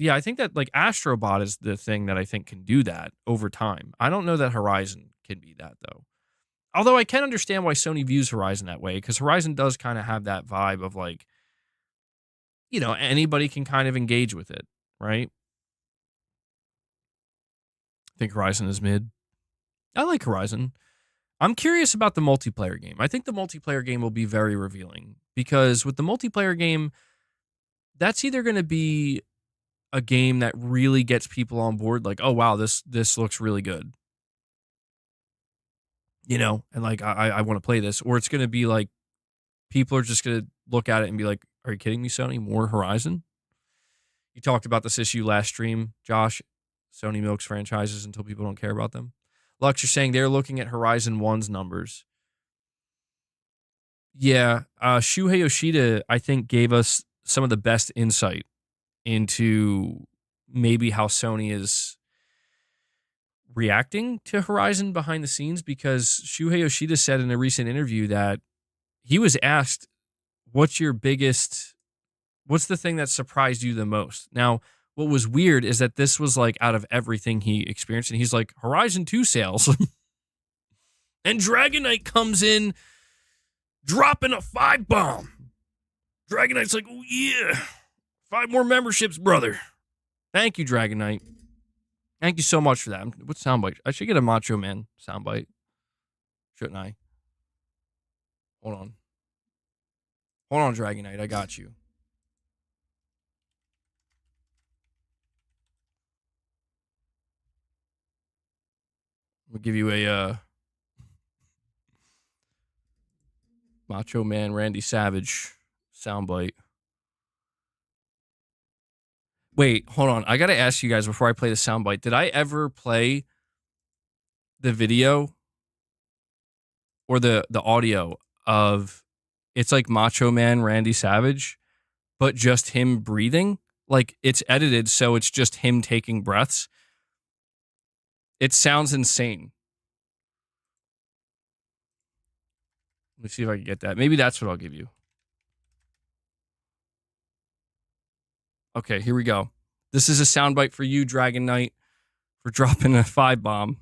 I think that like Astrobot is the thing that I think can do that over time. I don't know that Horizon can be that though. Although I can understand why Sony views Horizon that way, because Horizon does kind of have that vibe of like, you know, anybody can kind of engage with it, right? I think Horizon is mid. I like Horizon. I'm curious about the multiplayer game. I think the multiplayer game will be very revealing, because with the multiplayer game, that's either going to be a game that really gets people on board, like, oh wow, this looks really good, you know, and like I want to play this, or it's going to be like people are just going to look at it and be like, are you kidding me, Sony? More Horizon? You talked about this issue last stream, Josh. Sony milks franchises until people don't care about them. Lux, you're saying they're looking at Horizon 1's numbers. Yeah, Shuhei Yoshida, I think, gave us some of the best insight into maybe how Sony is reacting to Horizon behind the scenes, because Shuhei Yoshida said in a recent interview that he was asked, what's the thing that surprised you the most? Now, what was weird is that this was like out of everything he experienced, and he's like, Horizon 2 sales. And Dragon Knight comes in dropping a 5 bomb. Dragon Knight's like, oh yeah, 5 more memberships, brother. Thank you, Dragon Knight. Thank you so much for that. What soundbite? I should get a Macho Man soundbite. Shouldn't I? Hold on. Hold on, Dragon Knight. I got you. We'll give you a Macho Man Randy Savage soundbite. Wait, hold on. I got to ask you guys before I play the soundbite. Did I ever play the video or the audio of, it's like Macho Man Randy Savage, but just him breathing? Like, it's edited, so it's just him taking breaths. It sounds insane. Let me see if I can get that. Maybe that's what I'll give you. Okay, here we go. This is a soundbite for you, Dragon Knight, for dropping a 5 bomb.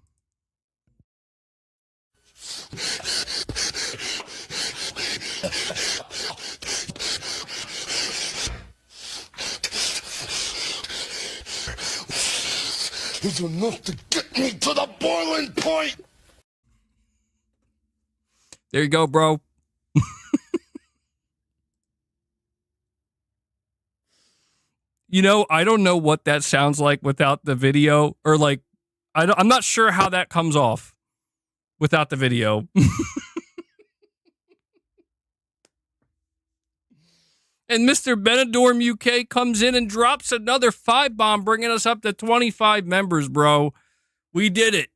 It's enough to get me to the boiling point. There you go, bro. You know, I don't know what that sounds like without the video, or like, I'm not sure how that comes off without the video. And Mr. Benidorm UK comes in and drops another 5 bomb, bringing us up to 25 members, bro. We did it.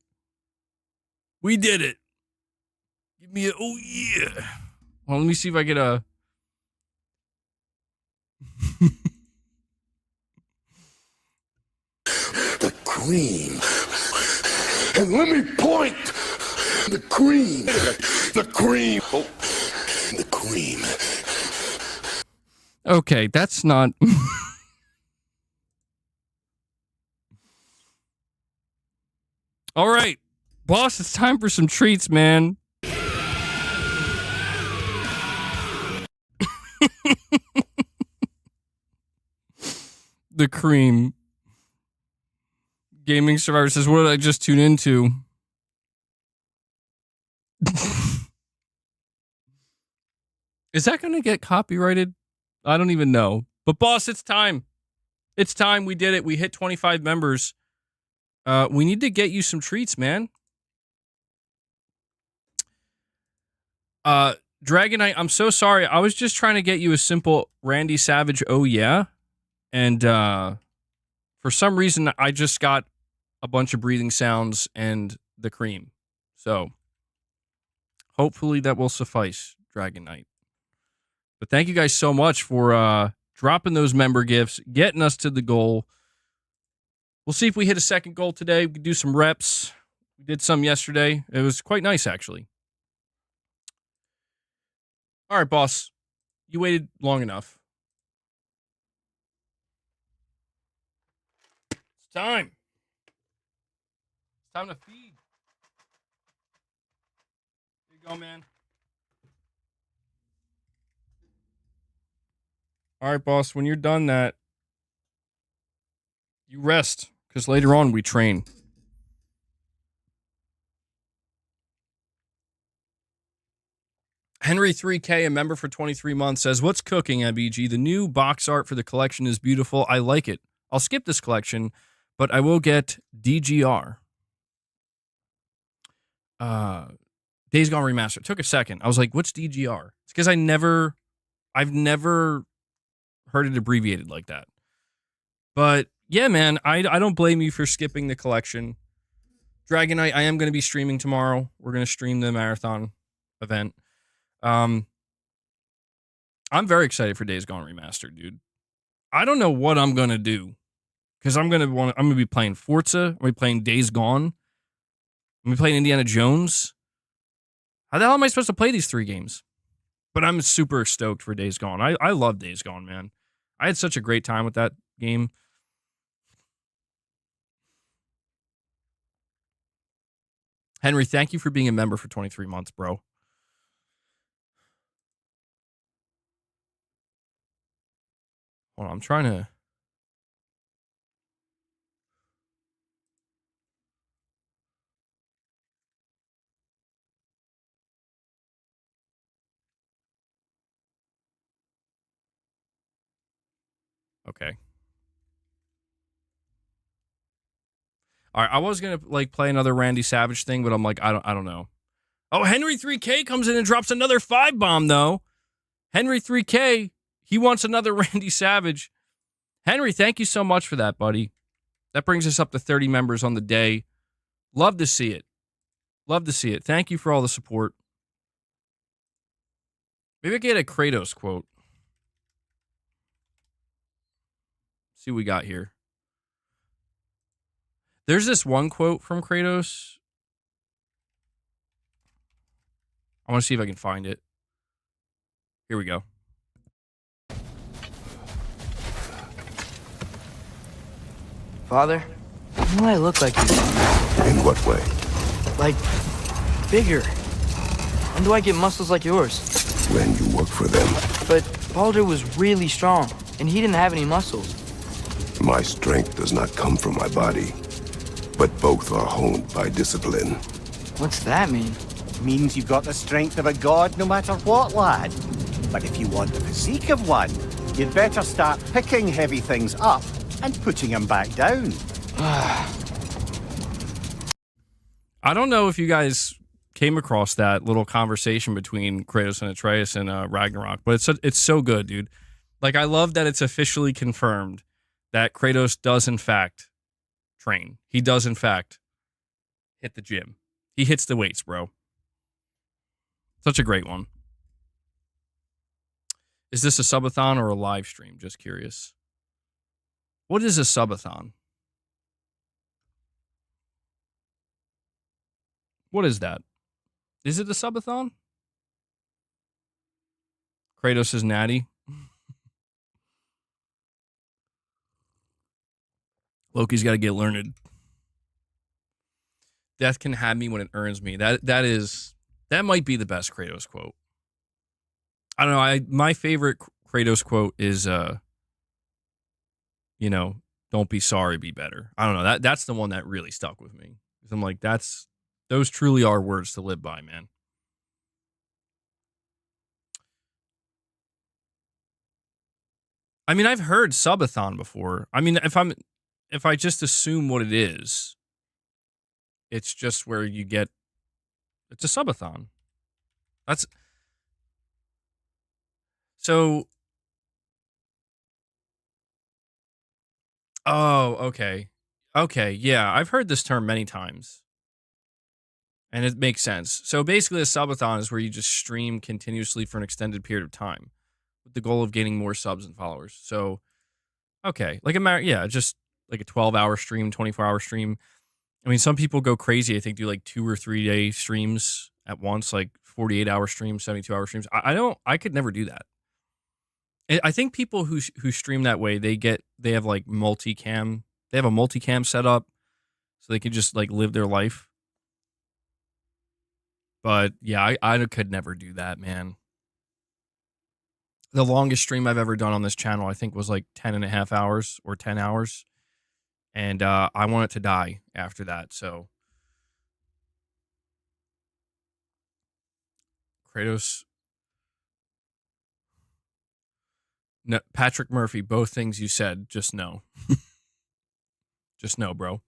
We did it. Give me a, oh yeah. Well, let me see if I get a... The cream. And let me point. The cream. The cream. Oh. The cream. Okay, that's not... All right, boss, it's time for some treats, man. The cream. Gaming Survivor says, what did I just tune into? Is that going to get copyrighted? I don't even know. But boss, it's time. It's time. We did it. We hit 25 members. We need to get you some treats, man. Dragonite, I'm so sorry. I was just trying to get you a simple Randy Savage, oh yeah. And for some reason, I just got a bunch of breathing sounds and the cream. So hopefully that will suffice, Dragonite. But thank you guys so much for dropping those member gifts, getting us to the goal. We'll see if we hit a second goal today. We can do some reps. We did some yesterday. It was quite nice, actually. All right, boss. You waited long enough. It's time. It's time to feed. Here you go, man. All right, boss. When you're done that, you rest, because later on we train. Henry 3K, a member for 23 months, says, what's cooking, MBG? The new box art for the collection is beautiful. I like it. I'll skip this collection, but I will get DGR. Days Gone Remastered. It took a second. I was like, what's DGR? It's because I've never heard it abbreviated like that. But yeah, man, I don't blame you for skipping the collection. Dragonite, I am going to be streaming tomorrow. We're going to stream the marathon event. I'm very excited for Days Gone Remastered, dude. I don't know what I'm going to do, because I'm going to be playing Forza. I'm going to be playing Days Gone. I'm going to be playing Indiana Jones. How the hell am I supposed to play these 3 games? But I'm super stoked for Days Gone. I love Days Gone, man. I had such a great time with that game. Henry, thank you for being a member for 23 months, bro. Hold on, I'm trying to... Okay. All right, I was gonna like play another Randy Savage thing, but I'm like, I don't know. Oh, Henry 3K comes in and drops another 5 bomb though. Henry 3K, he wants another Randy Savage. Henry, thank you so much for that, buddy. That brings us up to 30 members on the day. Love to see it. Love to see it. Thank you for all the support. Maybe I get a Kratos quote. See what we got here. There's this one quote from Kratos. I want to see if I can find it. Here we go. Father, you know I look like you. In what way? Like, bigger. When do I get muscles like yours? When you work for them. But Baldur was really strong, and he didn't have any muscles. My strength does not come from my body, but both are honed by discipline. What's that mean? Means you've got the strength of a god no matter what, lad. But if you want the physique of one, you'd better start picking heavy things up and putting them back down. I don't know if you guys came across that little conversation between Kratos and Atreus in Ragnarok, but it's so good, dude. Like, I love that it's officially confirmed that Kratos does, in fact, train. He does, in fact, hit the gym. He hits the weights, bro. Such a great one. Is this a subathon or a live stream? Just curious. What is a subathon? What is that? Is it a subathon? Kratos is natty. Loki's got to get learned. Death can have me when it earns me. That might be the best Kratos quote. I don't know. My favorite Kratos quote is don't be sorry, be better. I don't know. That's the one that really stuck with me. I'm like, those truly are words to live by, man. I mean, I've heard subathon before. I mean, if I just assume what it is, it's just where you get, it's a subathon. That's so. Oh, okay. Okay, yeah, I've heard this term many times. And it makes sense. So basically a subathon is where you just stream continuously for an extended period of time with the goal of gaining more subs and followers. So, okay, like just like a 12-hour stream, 24-hour stream. I mean, some people go crazy. I think do like 2 or 3 day streams at once, like 48-hour streams, 72-hour streams. I could never do that. I think people who stream that way, they have like multicam. They have a multicam set up so they can just like live their life. But yeah, I could never do that, man. The longest stream I've ever done on this channel, I think, was like 10 and a half hours or 10 hours. And I want it to die after that. So Kratos. No, Patrick Murphy, both things you said, just no. Just no, bro.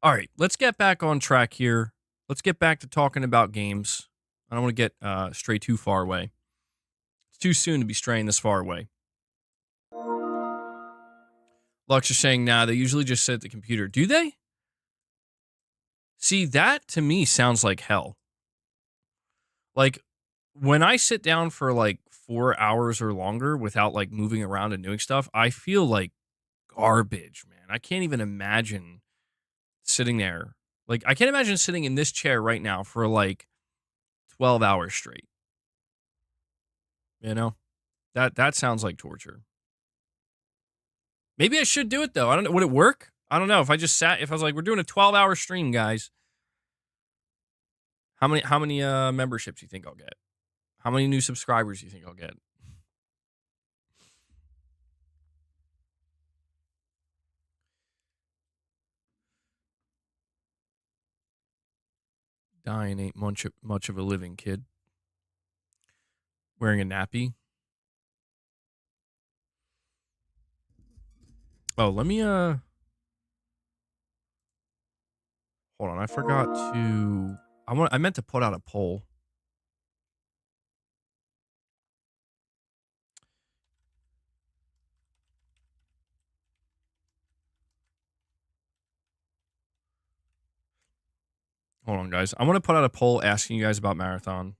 All right, let's get back on track here. Let's get back to talking about games. I don't want to get stray too far away. It's too soon to be straying this far away. Lux is saying, nah, they usually just sit at the computer. Do they? See, that to me sounds like hell. Like, when I sit down for like 4 hours or longer without like moving around and doing stuff, I feel like garbage, man. I can't even imagine sitting there. Like, I can't imagine sitting in this chair right now for like 12 hours straight. You know? That sounds like torture. Maybe I should do it though. I don't know. Would it work? I don't know. If I was like, we're doing a 12-hour stream, guys. How many memberships you think I'll get? How many new subscribers you think I'll get? Dying ain't much of a living, kid. Wearing a nappy. Oh, let me hold on. I forgot to I meant to put out a poll. Hold on, guys. I want to put out a poll asking you guys about Marathon.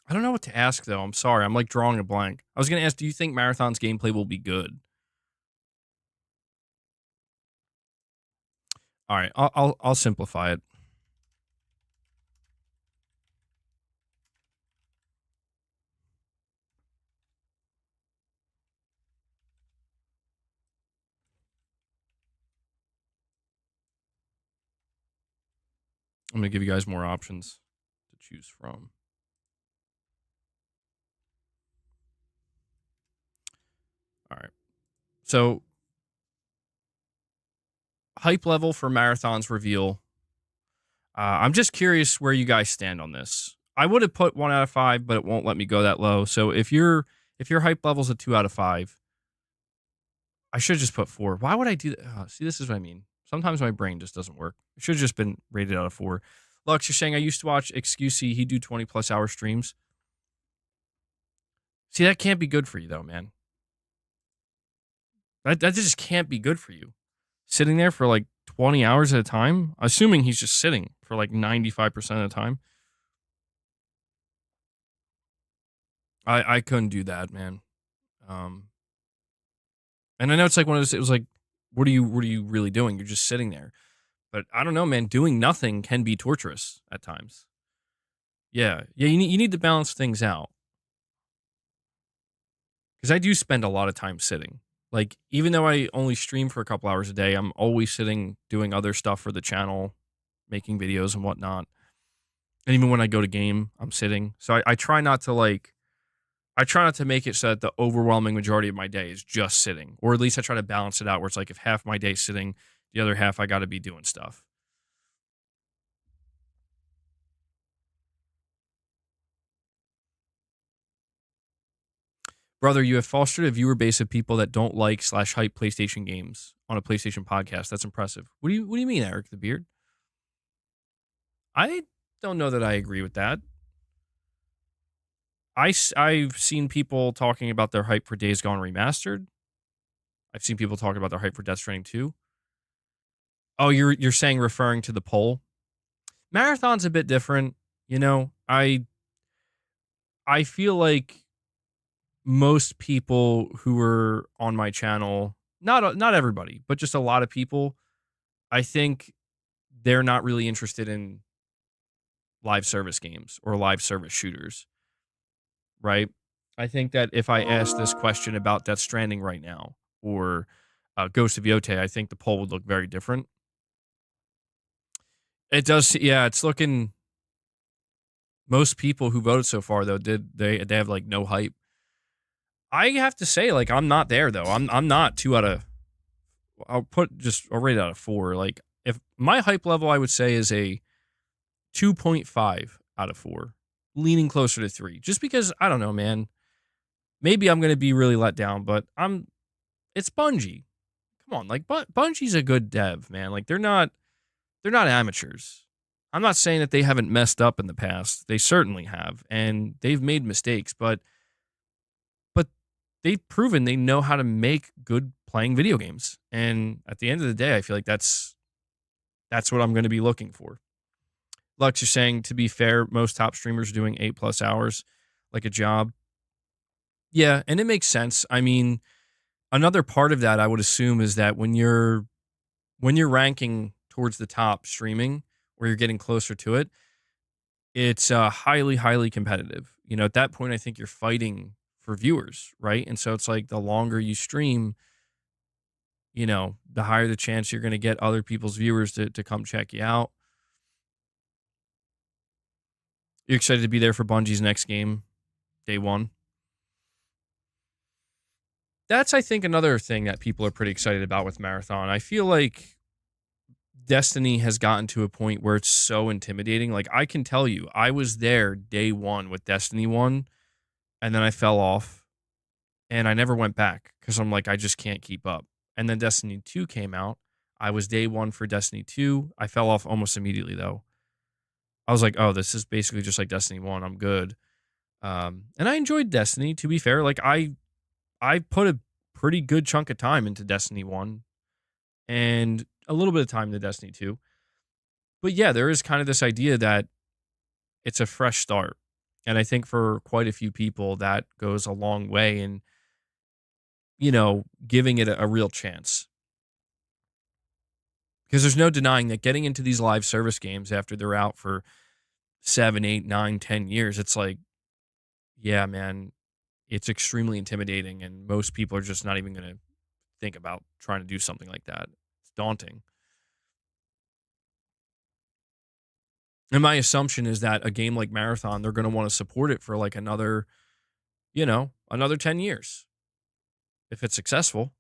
I don't know what to ask though. I'm sorry. I'm like drawing a blank. I was gonna ask, do you think Marathon's gameplay will be good? All right, I'll simplify it. I'm gonna give you guys more options to choose from. All right. So, hype level for Marathon's reveal. I'm just curious where you guys stand on this. I would have put 1 out of 5, but it won't let me go that low. So if your hype level's a 2 out of 5, I should have just put 4. Why would I do that? See, this is what I mean. Sometimes my brain just doesn't work. It should have just been rated out of 4. Lux, you're saying I used to watch Excusey. He'd do 20 plus hour streams. See, that can't be good for you though, man. That just can't be good for you. Sitting there for like 20 hours at a time, assuming he's just sitting for like 95% of the time. I couldn't do that, man. And I know it's like one of those, it was like, what are you really doing? You're just sitting there. But I don't know, man. Doing nothing can be torturous at times. Yeah. Yeah, you need to balance things out. Because I do spend a lot of time sitting. Like, even though I only stream for a couple hours a day, I'm always sitting doing other stuff for the channel, making videos and whatnot. And even when I go to game, I'm sitting. So I try not to make it so that the overwhelming majority of my day is just sitting. Or at least I try to balance it out where it's like if half my day is sitting, the other half I got to be doing stuff. Brother, you have fostered a viewer base of people that don't like / hype PlayStation games on a PlayStation podcast. That's impressive. What do you mean, Eric the Beard? I don't know that I agree with that. I've seen people talking about their hype for Days Gone Remastered. I've seen people talking about their hype for Death Stranding 2. Oh, you're saying referring to the poll? Marathon's a bit different. You know, I feel like most people who are on my channel, not everybody, but just a lot of people, I think they're not really interested in live service games or live service shooters, right? I think that if I asked this question about Death Stranding right now or Ghost of Yotei, I think the poll would look very different. It does, yeah. It's looking. Most people who voted so far, though, they have like no hype. I have to say, like, I'm not there though. I'm not 2 out of. I'll rate it out of 4. Like, if my hype level, I would say is a 2.5 out of 4, leaning closer to 3. Just because I don't know, man. Maybe I'm gonna be really let down, but it's Bungie. Come on, like Bungie's a good dev, man. Like they're not amateurs. I'm not saying that they haven't messed up in the past. They certainly have, and they've made mistakes, but they've proven they know how to make good playing video games. And at the end of the day, I feel like that's what I'm going to be looking for. Lux, you're saying, to be fair, most top streamers are doing 8+ hours like a job. Yeah, and it makes sense. I mean, another part of that I would assume is that when you're ranking towards the top streaming, or you're getting closer to it, it's highly, highly competitive. You know, at that point, I think you're fighting for viewers, right? And so it's like the longer you stream, you know, the higher the chance you're going to get other people's viewers to come check you out. You're excited to be there for Bungie's next game, day 1. That's, I think, another thing that people are pretty excited about with Marathon. I feel like Destiny has gotten to a point where it's so intimidating. Like, I can tell you, I was there day 1 with Destiny 1, and then I fell off, and I never went back because I'm like, I just can't keep up. And then Destiny 2 came out. I was day 1 for Destiny 2. I fell off almost immediately, though. I was like, oh, this is basically just like Destiny 1. I'm good. And I enjoyed Destiny, to be fair. Like, I put a pretty good chunk of time into Destiny 1 and a little bit of time into Destiny 2. But yeah, there is kind of this idea that it's a fresh start. And I think for quite a few people, that goes a long way in, giving it a real chance. Because there's no denying that getting into these live service games after they're out for 7, 8, 9, 10 years, it's like, yeah, man, it's extremely intimidating. And most people are just not even going to think about trying to do something like that. It's daunting. And my assumption is that a game like Marathon, they're going to want to support it for like another 10 years if it's successful.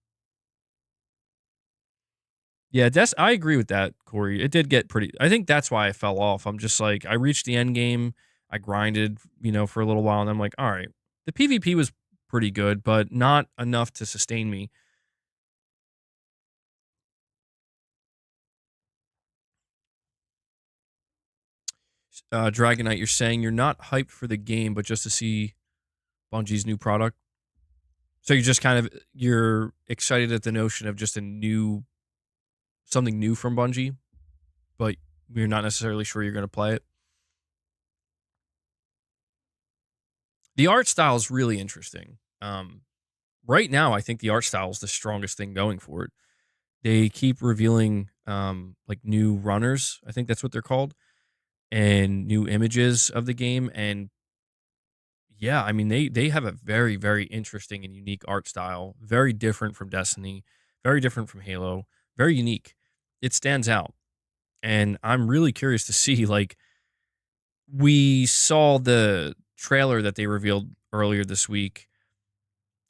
Yeah, I agree with that, Corey. It did get pretty. I think that's why I fell off. I'm just like, I reached the end game. I grinded, for a little while, and I'm like, all right, the PvP was pretty good, but not enough to sustain me. Dragonite, you're saying you're not hyped for the game, but just to see Bungie's new product. So you're excited at the notion of just something new from Bungie, but you're not necessarily sure you're going to play it. The art style is really interesting. Right now, I think the art style is the strongest thing going for it. They keep revealing like new runners. I think that's what they're called, and new images of the game. And yeah, I mean they have a very, very interesting and unique art style. Very different from Destiny. Very different from Halo. Very unique. It stands out, and I'm really curious to see. Like, we saw the trailer that they revealed earlier this week,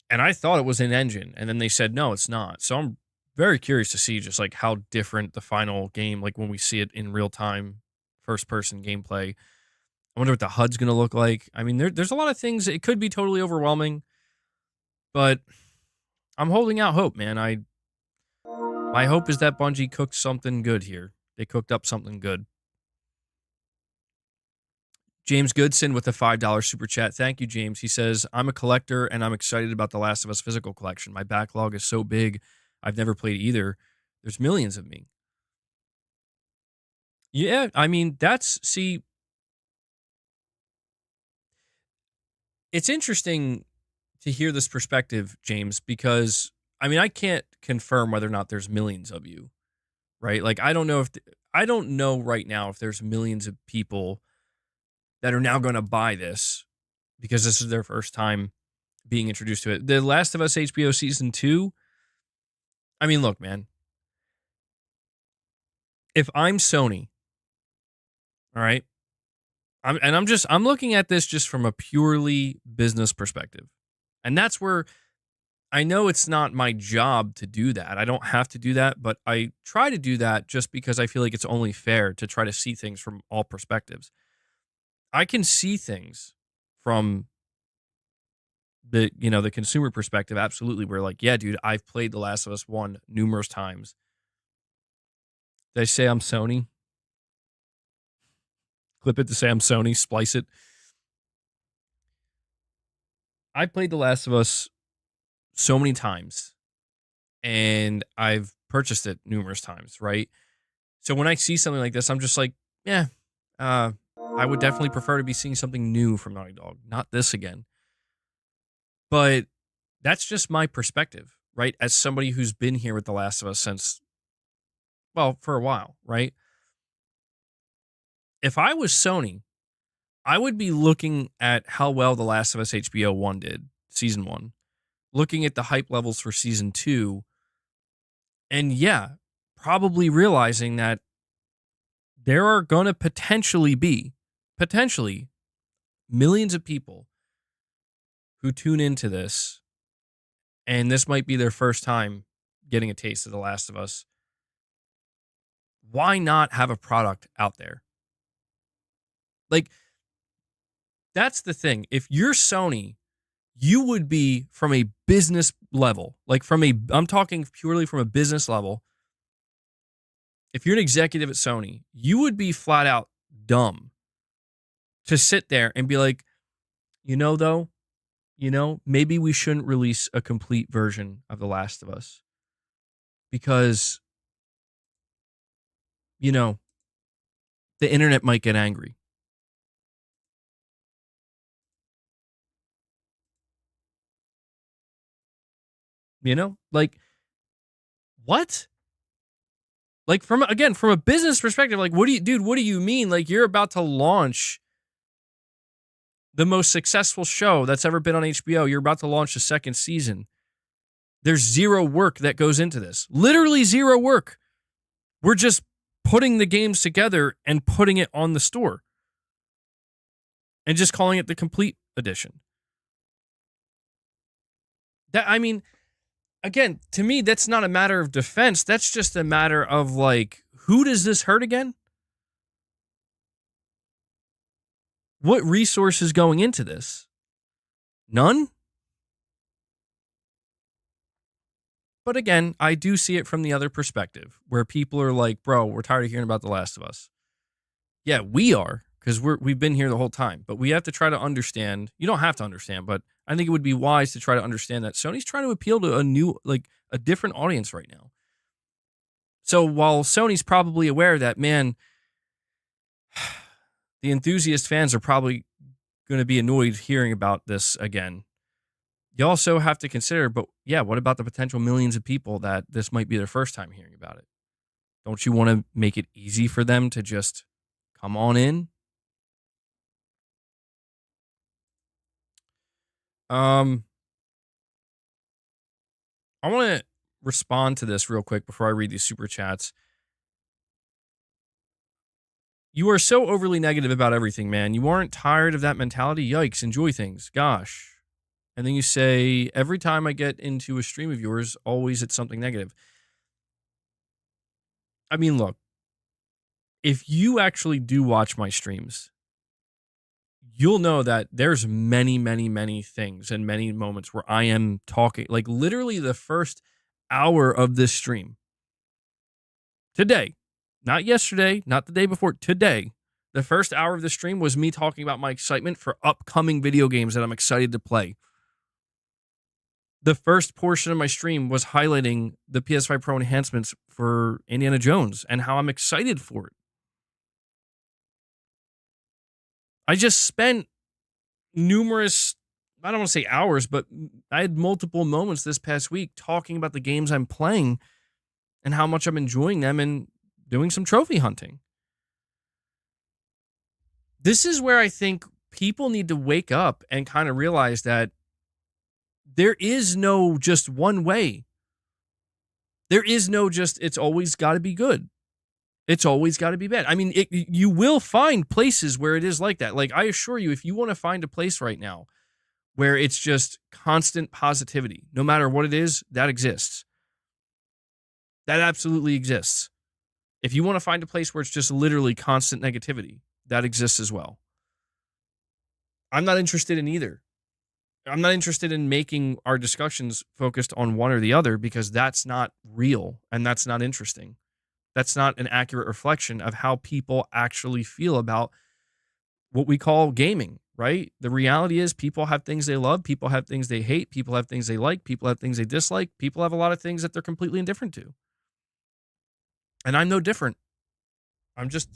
and I thought it was in engine, and then they said no, it's not. So I'm very curious to see just like how different the final game, like when we see it in real time, first person gameplay. I wonder what the HUD's going to look like. I mean, there's a lot of things. It could be totally overwhelming, but I'm holding out hope, man. My hope is that Bungie cooked something good here. They cooked up something good. James Goodson with a $5 super chat. Thank you, James. He says, I'm a collector and I'm excited about The Last of Us physical collection. My backlog is so big. I've never played either. There's millions of me. Yeah, I mean, it's interesting to hear this perspective, James, because I mean, I can't confirm whether or not there's millions of you, right? Like, I don't know right now if there's millions of people that are now going to buy this because this is their first time being introduced to it. The Last of Us HBO season 2. I mean, look, man. If I'm Sony, all right, I'm looking at this just from a purely business perspective. And that's where I know it's not my job to do that. I don't have to do that, but I try to do that just because I feel like it's only fair to try to see things from all perspectives. I can see things from the consumer perspective, absolutely. We're like, yeah, dude, I've played The Last of Us 1 numerous times. Did I say I'm Sony? Clip it to say I'm Sony, splice it. I played The Last of Us so many times, and I've purchased it numerous times, right? So when I see something like this, I'm just like, yeah, I would definitely prefer to be seeing something new from Naughty Dog, not this again. But that's just my perspective, right? As somebody who's been here with The Last of Us since, well, for a while, right? If I was Sony, I would be looking at how well The Last of Us HBO 1 did, season 1, looking at the hype levels for season 2, and yeah, probably realizing that there are going to potentially millions of people who tune into this, and this might be their first time getting a taste of The Last of Us. Why not have a product out there? Like, that's the thing. If you're Sony, you would be, from a business level, like I'm talking purely from a business level. If you're an executive at Sony, you would be flat out dumb to sit there and be like, though, maybe we shouldn't release a complete version of The Last of Us because, the internet might get angry. You know, like, what? Like, from a business perspective, like, what do you mean? Like, you're about to launch the most successful show that's ever been on HBO. You're about to launch the second season. There's zero work that goes into this. Literally zero work. We're just putting the games together and putting it on the store. And just calling it the complete edition. That, I mean, again, to me, that's not a matter of defense. That's just a matter of, like, who does this hurt again? What resources going into this? None? But again, I do see it from the other perspective, where people are like, bro, we're tired of hearing about The Last of Us. Yeah, we are, because we've been here the whole time. But we have to try to understand. You don't have to understand, but I think it would be wise to try to understand that Sony's trying to appeal to a different audience right now. So while Sony's probably aware that, man, the enthusiast fans are probably going to be annoyed hearing about this again. You also have to consider, but yeah, what about the potential millions of people that this might be their first time hearing about it? Don't you want to make it easy for them to just come on in? I want to respond to this real quick before I read these super chats. You are so overly negative about everything, man. You aren't tired of that mentality? Yikes, enjoy things. Gosh. And then you say, every time I get into a stream of yours, always it's something negative. I mean, look, if you actually do watch my streams, you'll know that there's many, many, many things and many moments where I am talking, like literally the first hour of this stream. Today, not yesterday, not the day before, today, the first hour of the stream was me talking about my excitement for upcoming video games that I'm excited to play. The first portion of my stream was highlighting the PS5 Pro enhancements for Indiana Jones and how I'm excited for it. I just spent numerous, I don't want to say hours, but I had multiple moments this past week talking about the games I'm playing and how much I'm enjoying them and doing some trophy hunting. This is where I think people need to wake up and kind of realize that there is no just one way. There is no just, it's always got to be good. It's always got to be bad. I mean, you will find places where it is like that. Like, I assure you, if you want to find a place right now where it's just constant positivity, no matter what it is, that exists. That absolutely exists. If you want to find a place where it's just literally constant negativity, that exists as well. I'm not interested in either. I'm not interested in making our discussions focused on one or the other because that's not real and that's not interesting. That's not an accurate reflection of how people actually feel about what we call gaming, right? The reality is people have things they love, people have things they hate, people have things they like, people have things they dislike, people have a lot of things that they're completely indifferent to. And I'm no different. I'm just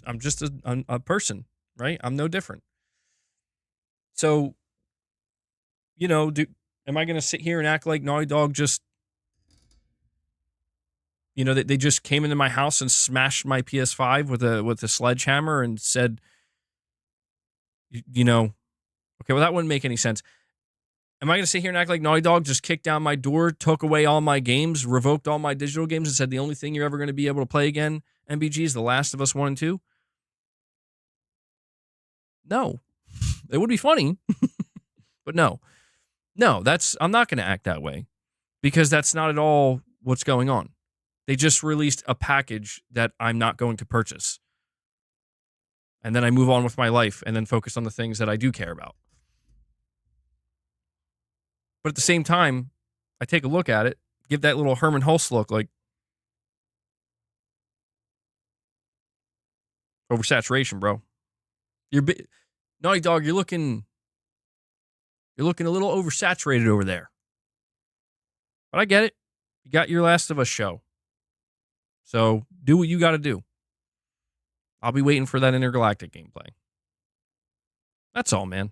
a person, right? I'm no different. So, you know, am I going to sit here and act like Naughty Dog just, you know, they just came into my house and smashed my PS5 with a sledgehammer and said, you know, okay, well, that wouldn't make any sense. Am I going to sit here and act like Naughty Dog just kicked down my door, took away all my games, revoked all my digital games, and said the only thing you're ever going to be able to play again, MBG, is The Last of Us 1 and 2? No. It would be funny, but no. No, I'm not going to act that way because that's not at all what's going on. They just released a package that I'm not going to purchase. And then I move on with my life and then focus on the things that I do care about. But at the same time, I take a look at it, give that little Herman Hulst look like oversaturation, bro. Naughty Dog, you're looking a little oversaturated over there. But I get it. You got your Last of Us show. So do what you got to do. I'll be waiting for that intergalactic gameplay. That's all, man.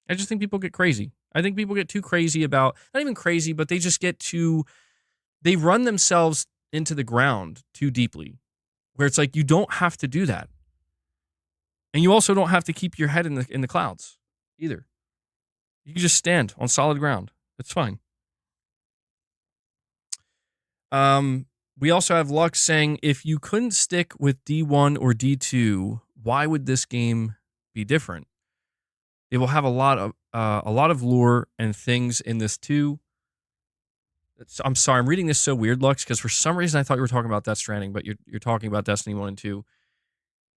I just think people get crazy. I think people get too crazy about, not even crazy, but they just get too they run themselves into the ground too deeply, where it's like you don't have to do that. And you also don't have to keep your head in the clouds either. You can just stand on solid ground. It's fine. We also have Lux saying, if you couldn't stick with D1 or D2, why would this game be different? It will have a lot of lore and things in this too. I'm sorry, I'm reading this so weird, Lux, because for some reason I thought you were talking about Death Stranding, but you're talking about Destiny 1 and 2. You're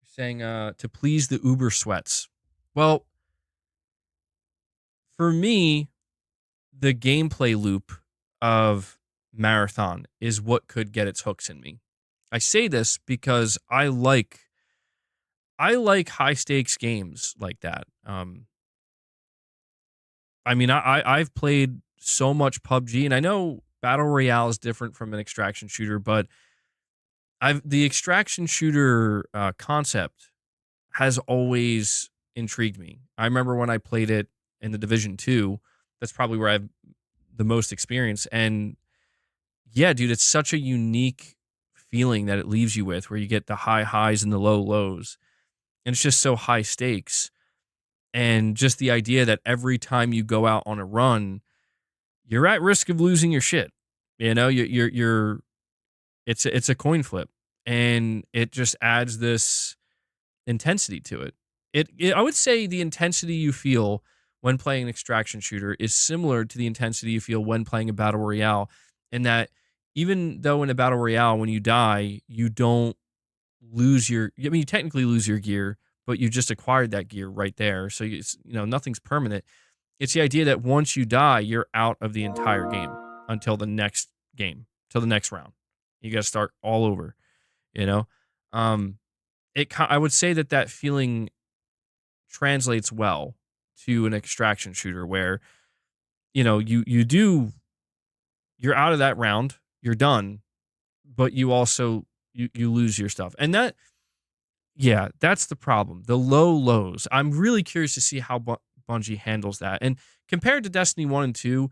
saying to please the Uber sweats. Well, for me, the gameplay loop of Marathon is what could get its hooks in me. I say this because I like high stakes games like that. I mean, I've played so much PUBG, and I know Battle Royale is different from an extraction shooter, but the extraction shooter concept has always intrigued me. I remember when I played it in the Division 2, that's probably where I have the most experience. And yeah, dude, it's such a unique feeling that it leaves you with, where you get the high highs and the low lows. And it's just so high stakes. And just the idea that every time you go out on a run, you're at risk of losing your shit. You know, it's a coin flip, and it just adds this intensity to it. I would say the intensity you feel when playing an extraction shooter is similar to the intensity you feel when playing a battle royale, in that even though in a battle royale, when you die, you don't lose you technically lose your gear, but you just acquired that gear right there. So nothing's permanent. It's the idea that once you die, you're out of the entire game until the next game, till the next round. You got to start all over, I would say that feeling translates well to an extraction shooter where, you're out of that round, you're done, but you also, you lose your stuff. And that's the problem. The low lows. I'm really curious to see how Bungie handles that. And compared to Destiny 1 and 2,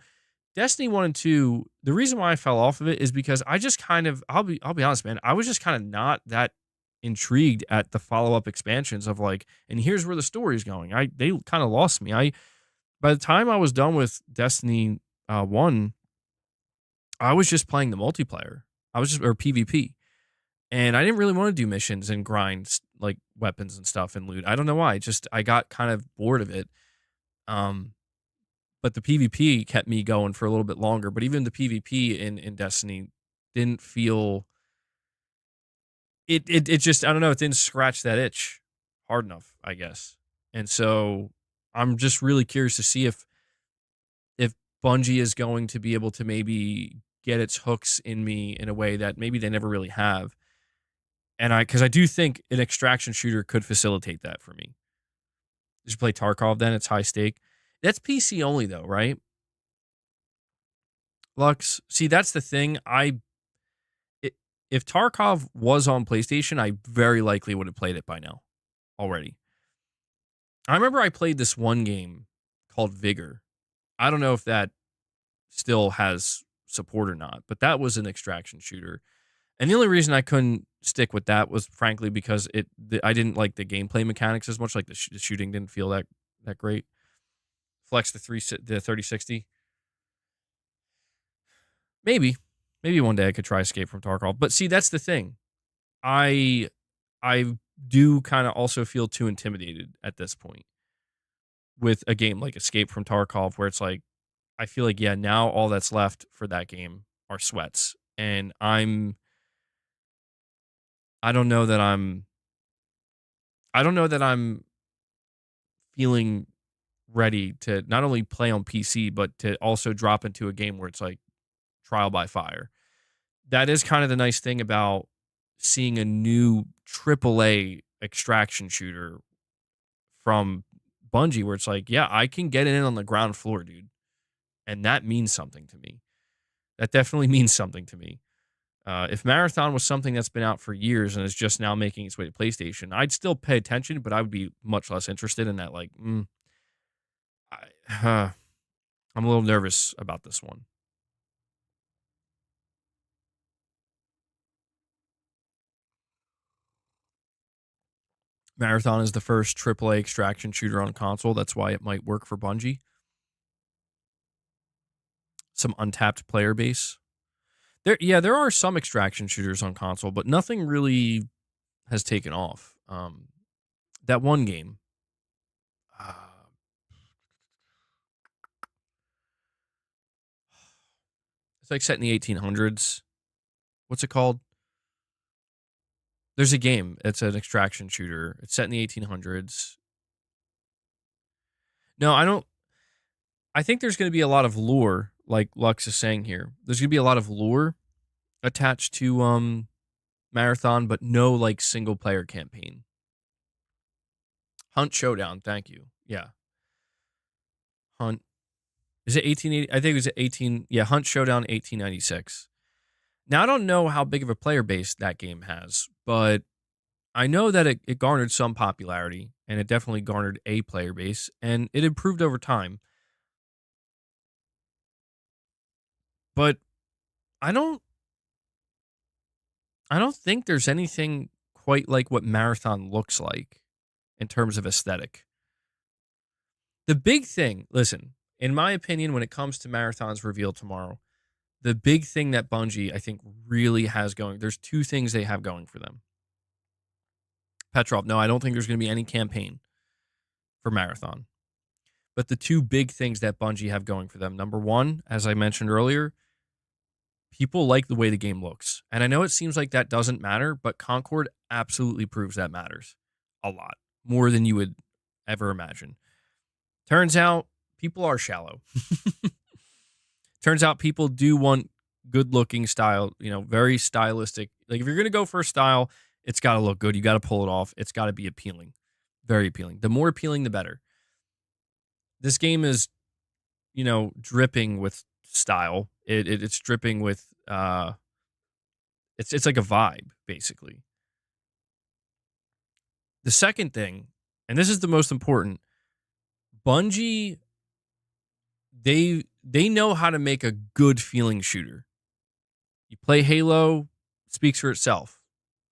Destiny 1 and 2, the reason why I fell off of it is because I just kind of, I'll be honest, man, I was just kind of not that intrigued at the follow-up expansions of like, and here's where the story's going. They kind of lost me. By the time I was done with Destiny 1, I was just playing the multiplayer. Or PvP. And I didn't really want to do missions and grind like weapons and stuff and loot. I don't know why. I got kind of bored of it. But the PvP kept me going for a little bit longer. But even the PvP in Destiny didn't feel... It just, I don't know, it didn't scratch that itch hard enough, I guess. And so I'm just really curious to see if Bungie is going to be able to maybe get its hooks in me in a way that maybe they never really have. And because I do think an extraction shooter could facilitate that for me. Just play Tarkov then, it's high stake. That's PC only though, right? Lux, see, that's the thing. If Tarkov was on PlayStation, I very likely would have played it by now already. I remember I played this one game called Vigor. I don't know if that still has support or not, but that was an extraction shooter. And the only reason I couldn't stick with that was frankly because I didn't like the gameplay mechanics as much. Like the shooting didn't feel that great. Flex the 3060. Maybe one day I could try Escape from Tarkov. But see, that's the thing. I do kind of also feel too intimidated at this point with a game like Escape from Tarkov, where it's like, I feel like, yeah, now all that's left for that game are sweats. And I don't know that I'm feeling ready to not only play on PC, but to also drop into a game where it's like trial by fire. That is kind of the nice thing about seeing a new AAA extraction shooter from Bungie, where it's like, yeah, I can get in on the ground floor, dude. And that means something to me. That definitely means something to me. If Marathon was something that's been out for years and is just now making its way to PlayStation, I'd still pay attention, but I would be much less interested in that. Like, I'm a little nervous about this one. Marathon is the first AAA extraction shooter on console. That's why it might work for Bungie. Some untapped player base. There are some extraction shooters on console, but nothing really has taken off. That one game. It's like set in the 1800s. What's it called? There's a game. It's an extraction shooter. It's set in the 1800s. No, I don't. I think there's going to be a lot of lore, like Lux is saying here. There's going to be a lot of lore attached to Marathon, but no like single player campaign. Hunt Showdown, thank you. Yeah. Hunt. Is it 1880? I think it was 18. Yeah, Hunt Showdown 1896. Now, I don't know how big of a player base that game has, but I know that it garnered some popularity, and it definitely garnered a player base, and it improved over time. But I don't think there's anything quite like what Marathon looks like in terms of aesthetic. The big thing, listen, in my opinion, when it comes to Marathon's reveal tomorrow, the big thing that Bungie, I think, really has going, there's two things they have going for them. Petrov, no, I don't think there's going to be any campaign for Marathon. But the two big things that Bungie have going for them, number one, as I mentioned earlier, people like the way the game looks. And I know it seems like that doesn't matter, but Concord absolutely proves that matters a lot, more than you would ever imagine. Turns out people are shallow. Turns out people do want good looking style, very stylistic. Like if you're going to go for a style, it's got to look good. You got to pull it off. It's got to be appealing. Very appealing. The more appealing, the better. This game is, dripping with style. It's dripping with, it's like a vibe, basically. The second thing, and this is the most important, Bungie, they know how to make a good feeling shooter. You play Halo, it speaks for itself.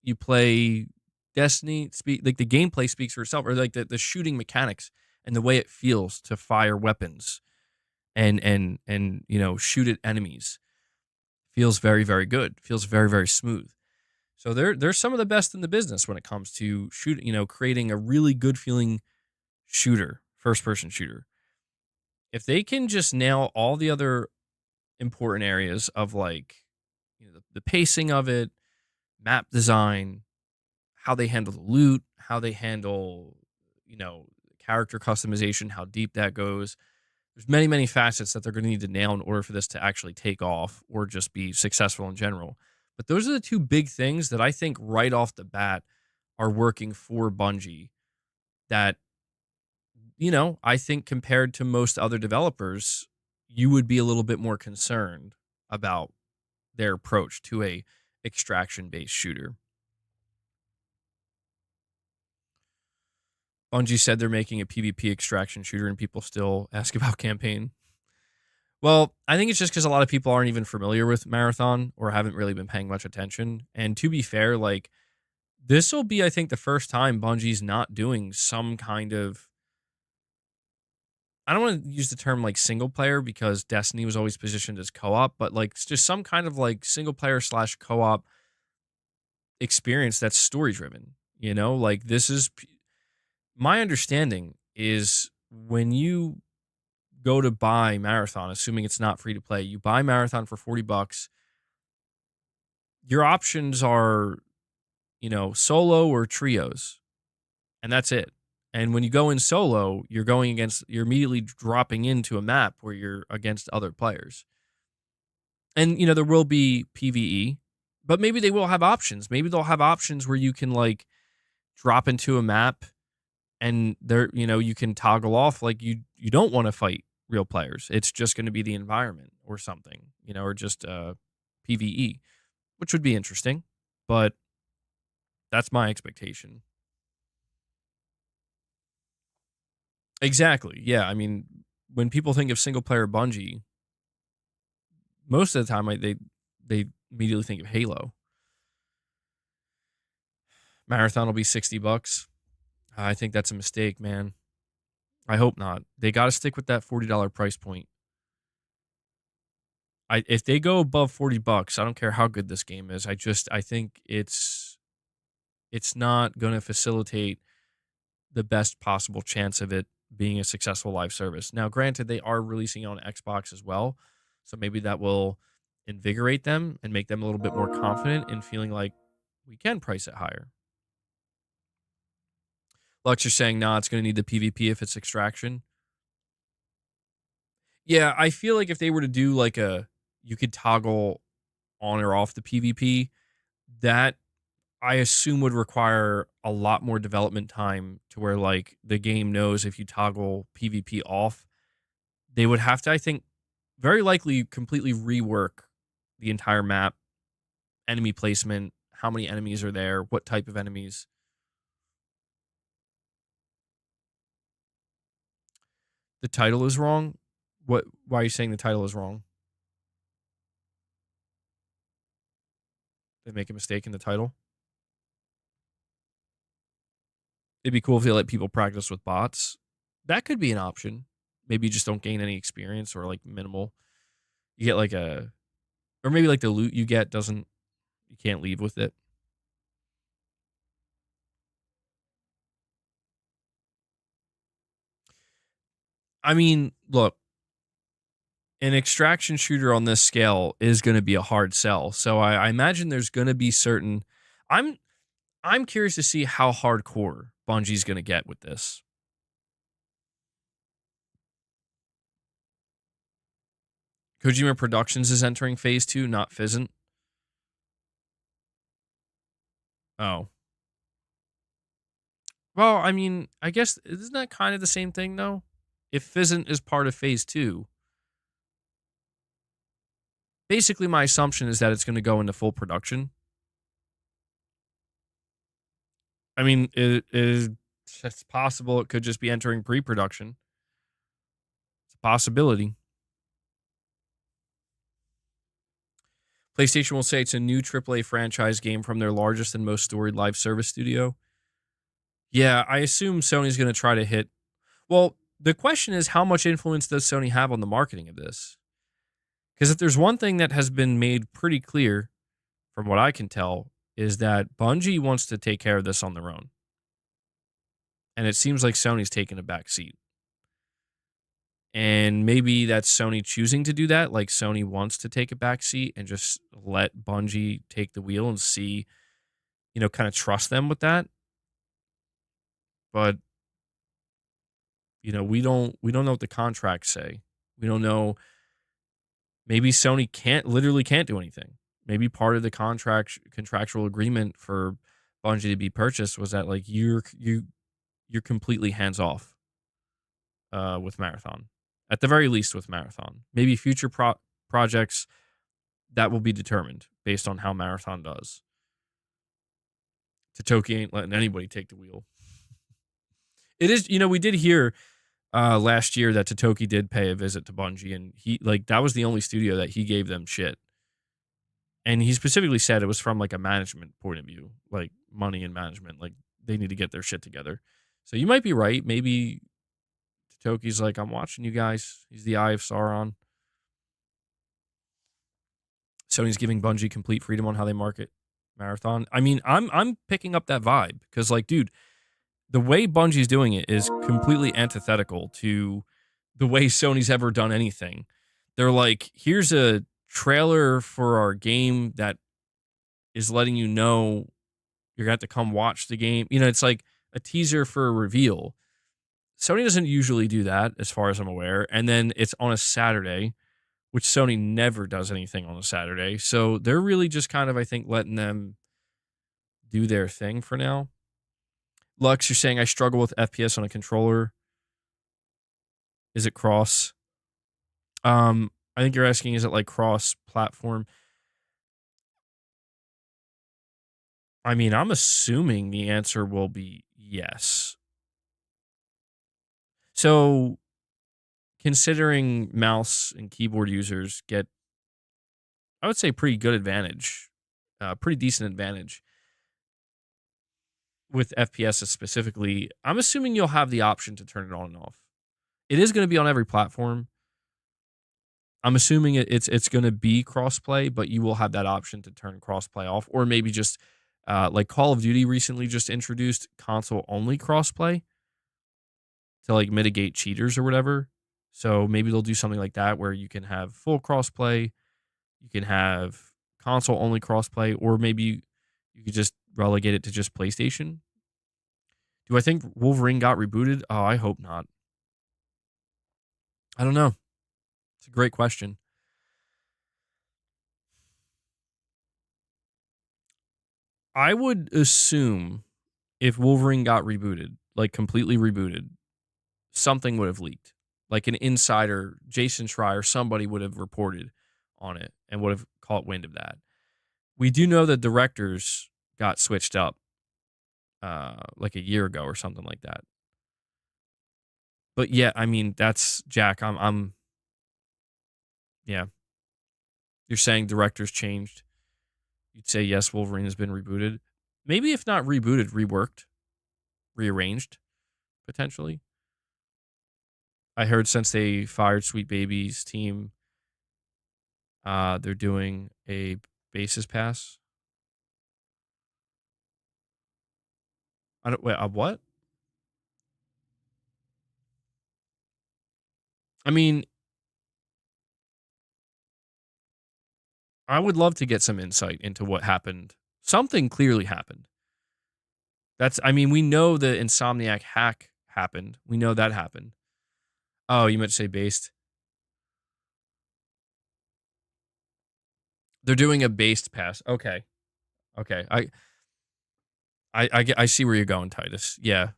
You play Destiny, like the gameplay speaks for itself, or like the shooting mechanics and the way it feels to fire weapons and shoot at enemies feels very, very good. Feels very, very smooth. So they're some of the best in the business when it comes to shooting, creating a really good feeling shooter, first person shooter. If they can just nail all the other important areas of like, the pacing of it, map design, how they handle the loot, how they handle, character customization, how deep that goes. There's many, many facets that they're going to need to nail in order for this to actually take off or just be successful in general. But those are the two big things that I think right off the bat are working for Bungie that, I think compared to most other developers, you would be a little bit more concerned about their approach to a extraction-based shooter. Bungie said they're making a PvP extraction shooter and people still ask about campaign. Well, I think it's just because a lot of people aren't even familiar with Marathon or haven't really been paying much attention. And to be fair, like, this will be, I think, the first time Bungie's not doing some kind of, I don't want to use the term like single player because Destiny was always positioned as co-op, but like it's just some kind of like single player / co-op experience that's story driven. Like this is, my understanding is when you go to buy Marathon, assuming it's not free to play, you buy Marathon for $40. Your options are, solo or trios, and that's it. And when you go in solo, you're immediately dropping into a map where you're against other players. And, there will be PvE, but maybe they will have options. Maybe they'll have options where you can like drop into a map and there, you can toggle off like you don't want to fight real players. It's just going to be the environment or something, or just PvE, which would be interesting, but that's my expectation. Exactly. Yeah. I mean, when people think of single player Bungie, most of the time they immediately think of Halo. Marathon will be $60. I think that's a mistake, man. I hope not. They got to stick with that $40 price point. If they go above $40, I don't care how good this game is. I think it's not going to facilitate the best possible chance of it being a successful live service. Now, granted, they are releasing on Xbox as well, so maybe that will invigorate them and make them a little bit more confident in feeling like we can price it higher. Lux, you're saying, nah, it's going to need the PvP if it's extraction. Yeah, I feel like if they were to do like you could toggle on or off the PvP, that I assume would require a lot more development time to where like the game knows if you toggle PvP off, they would have to, I think, very likely completely rework the entire map, enemy placement, how many enemies are there, what type of enemies. The title is wrong. Why are you saying the title is wrong? They make a mistake in the title. It'd be cool if they let people practice with bots. That could be an option. Maybe you just don't gain any experience or like minimal. You get like or maybe like the loot you get you can't leave with it. I mean, look, an extraction shooter on this scale is going to be a hard sell. So I imagine there's going to be certain. I'm curious to see how hardcore Bungie's going to get with this. Kojima Productions is entering phase 2, not Physint. Oh. Well, I mean, I guess isn't that kind of the same thing though? If Physint is part of phase 2, basically my assumption is that it's going to go into full production. I mean, it's possible it could just be entering pre-production. It's a possibility. PlayStation will say it's a new AAA franchise game from their largest and most storied live service studio. Yeah, I assume Sony's going to try to hit. Well, the question is, how much influence does Sony have on the marketing of this? Because if there's one thing that has been made pretty clear, from what I can tell, is that Bungie wants to take care of this on their own. And it seems like Sony's taking a back seat. And maybe that's Sony choosing to do that. Like Sony wants to take a back seat and just let Bungie take the wheel and see, kind of trust them with that. But, we don't know what the contracts say. We don't know. Maybe Sony literally can't do anything. Maybe part of the contractual agreement for Bungie to be purchased was that like you're completely hands off with Marathon. At the very least with Marathon. Maybe future projects that will be determined based on how Marathon does. Totoki ain't letting anybody take the wheel. It is, we did hear last year that Totoki did pay a visit to Bungie, and that was the only studio that he gave them shit. And he specifically said it was from like a management point of view, like money and management, like they need to get their shit together. So you might be right. Maybe Totoki's like, I'm watching you guys. He's the Eye of Sauron. Sony's giving Bungie complete freedom on how they market Marathon. I mean, I'm picking up that vibe because, like, dude, the way Bungie's doing it is completely antithetical to the way Sony's ever done anything. They're like, here's a trailer for our game that is letting you know you're going to have to come watch the game. It's like a teaser for a reveal. Sony doesn't usually do that, as far as I'm aware. And then it's on a Saturday, which Sony never does anything on a Saturday. So they're really just kind of, I think, letting them do their thing for now. Lux, you're saying I struggle with FPS on a controller. Is it cross? I think you're asking, is it like cross-platform? I mean, I'm assuming the answer will be yes. So, considering mouse and keyboard users get, I would say, pretty good advantage, pretty decent advantage. with FPSs specifically, I'm assuming you'll have the option to turn it on and off. It is going to be on every platform. I'm assuming it's going to be crossplay, but you will have that option to turn crossplay off, or maybe just like Call of Duty recently just introduced console only crossplay to like mitigate cheaters or whatever. So maybe they'll do something like that where you can have full crossplay, you can have console only crossplay, or maybe you could just relegate it to just PlayStation. Do I think Wolverine got rebooted? Oh, I hope not. I don't know. It's a great question. I would assume if Wolverine got rebooted, like completely rebooted, something would have leaked. Like an insider, Jason Schreier, somebody would have reported on it and would have caught wind of that. We do know that directors got switched up like a year ago or something like that. But yeah, I mean, that's Jack. Yeah. You're saying directors changed. You'd say yes, Wolverine has been rebooted. Maybe if not rebooted, reworked, rearranged, potentially. I heard since they fired Sweet Baby's team, they're doing a basis pass. I don't wait. What? I mean, I would love to get some insight into what happened. Something clearly happened. I mean, we know the Insomniac hack happened. We know that happened. Oh, you meant to say based. They're doing a based pass. Okay. Okay. I see where you're going, Titus. Yeah.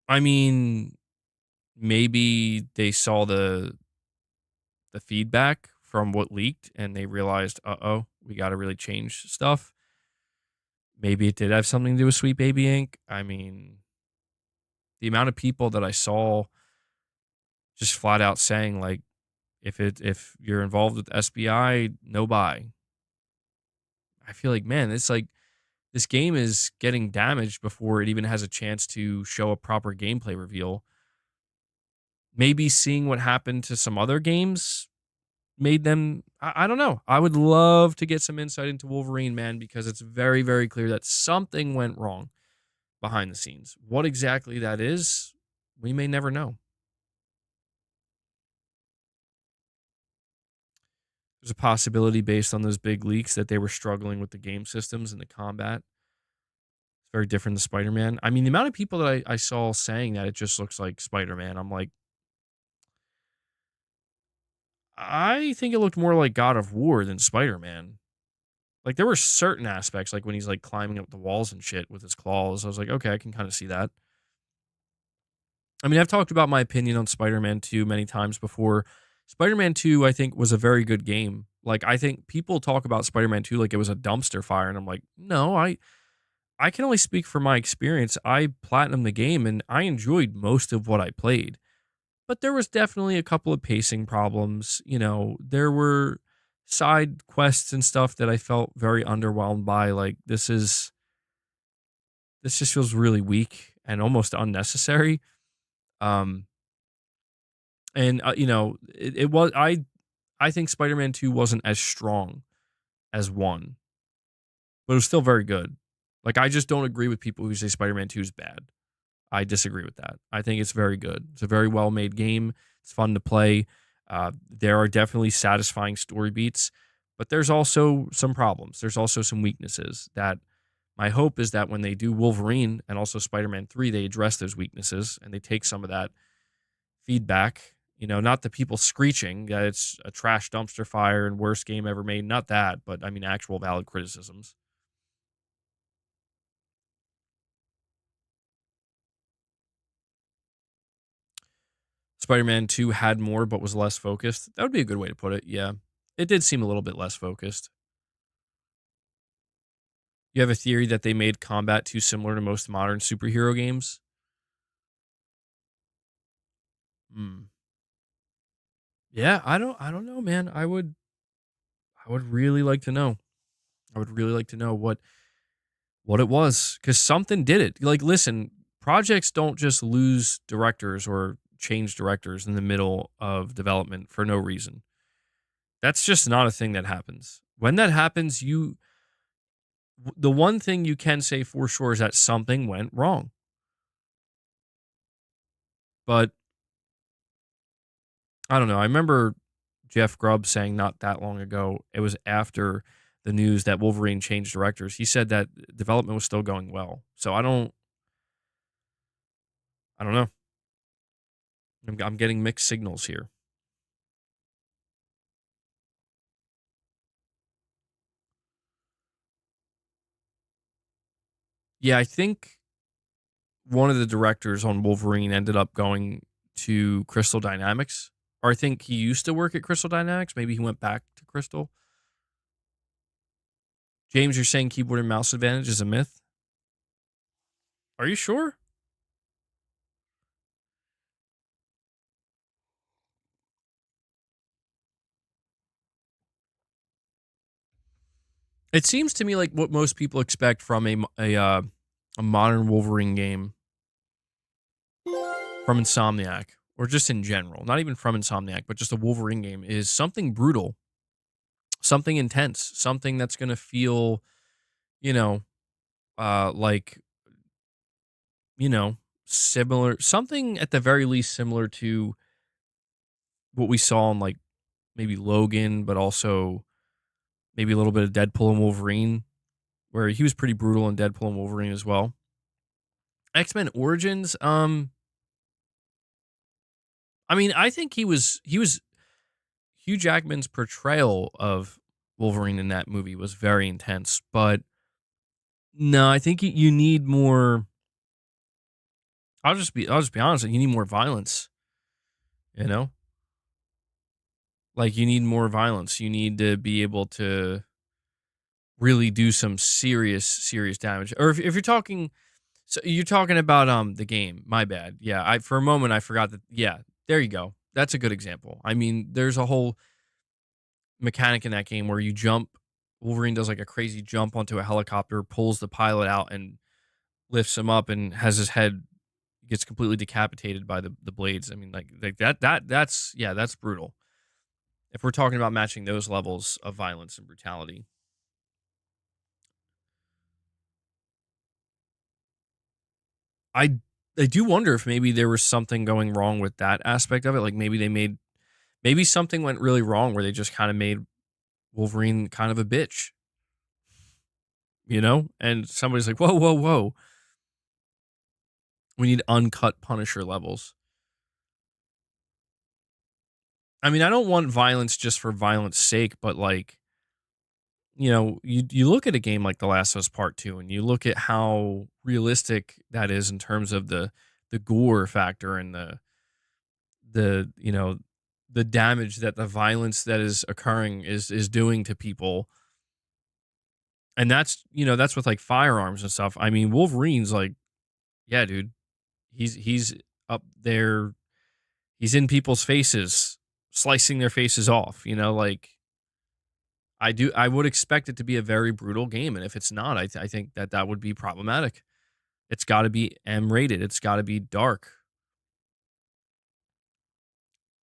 I mean, maybe they saw the feedback from what leaked and they realized, uh-oh, we got to really change stuff. Maybe it did have something to do with Sweet Baby Inc. I mean, the amount of people that I saw just flat out saying like, if you're involved with SBI, no buy. I feel like, man, it's like this game is getting damaged before it even has a chance to show a proper gameplay reveal. Maybe seeing what happened to some other games made them, I don't know. I would love to get some insight into Wolverine, man, because it's very, very clear that something went wrong behind the scenes. What exactly that is, we may never know. There's a possibility based on those big leaks that they were struggling with the game systems and the combat. It's very different than Spider-Man. I mean, the amount of people that I saw saying that it just looks like Spider-Man, I'm like, I think it looked more like God of War than Spider-Man. Like, there were certain aspects, like when he's like climbing up the walls and shit with his claws. I was like, okay, I can kind of see that. I mean, I've talked about my opinion on Spider-Man 2 many times before. Spider-Man 2, I think, was a very good game. Like, I think people talk about Spider-Man 2 like it was a dumpster fire, and I'm like, no, I can only speak from my experience. I platinumed the game, and I enjoyed most of what I played. But there was definitely a couple of pacing problems. You know, there were side quests and stuff that I felt very underwhelmed by. Like, this just feels really weak and almost unnecessary. Um, and you know, it was I think Spider-Man 2 wasn't as strong as 1, but it was still very good. Like, I just don't agree with people who say Spider-Man 2 is bad. I disagree with that. I think it's very good. It's a very well-made game. It's fun to play. There are definitely satisfying story beats, but there's also some problems. There's also some weaknesses that my hope is that when they do Wolverine and also Spider-Man 3, they address those weaknesses and they take some of that feedback. You know, not the people screeching that it's a trash dumpster fire and worst game ever made. Not that, but I mean actual valid criticisms. Spider-Man 2 had more but was less focused. That would be a good way to put it. Yeah. It did seem a little bit less focused. You have a theory that they made combat too similar to most modern superhero games? Hmm. Yeah, I don't know, man. I would really like to know. I would really like to know what it was, because something did it. Like, listen, projects don't just lose directors or change directors in the middle of development for no reason. That's just not a thing that happens. When that happens, the one thing you can say for sure is that something went wrong. But I don't know. I remember Jeff Grubb saying not that long ago, it was after the news that Wolverine changed directors. He said that development was still going well. So I don't know. I'm getting mixed signals here. Yeah, I think one of the directors on Wolverine ended up going to Crystal Dynamics. Or I think he used to work at Crystal Dynamics. Maybe he went back to Crystal. James, you're saying keyboard and mouse advantage is a myth? Are you sure? It seems to me like what most people expect from a modern Wolverine game from Insomniac, or just in general, not even from Insomniac, but just a Wolverine game, is something brutal, something intense, something that's going to feel, you know, like, you know, similar, something at the very least similar to what we saw in like maybe Logan, but also maybe a little bit of Deadpool and Wolverine, where he was pretty brutal in Deadpool and Wolverine as well. X-Men Origins, I mean, I think he was Hugh Jackman's portrayal of Wolverine in that movie was very intense, but no, I think you need more. I'll just be honest. You need more violence. You know, like you need more violence. You need to be able to really do some serious damage. Or if you're talking, so you're talking about the game. My bad. Yeah, I for a moment I forgot that. Yeah, there you go. That's a good example. I mean, there's a whole mechanic in that game where you jump. Wolverine does like a crazy jump onto a helicopter, pulls the pilot out, and lifts him up, and has his head gets completely decapitated by the blades. I mean, like that's brutal. If we're talking about matching those levels of violence and brutality, I I do wonder if maybe there was something going wrong with that aspect of it. Like maybe something went really wrong where they just kind of made Wolverine kind of a bitch, you know? And somebody's like, whoa. We need uncut Punisher levels. I mean, I don't want violence just for violence sake, but like, you know, you look at a game like The Last of Us Part 2 and you look at how realistic that is in terms of the gore factor and the the damage that the violence that is occurring is doing to people. And that's with like firearms and stuff. I mean, Wolverine's like, yeah, dude, he's up there, he's in people's faces, slicing their faces off, like I would expect it to be a very brutal game, and if it's not, I think that would be problematic. It's got to be M rated. It's got to be dark.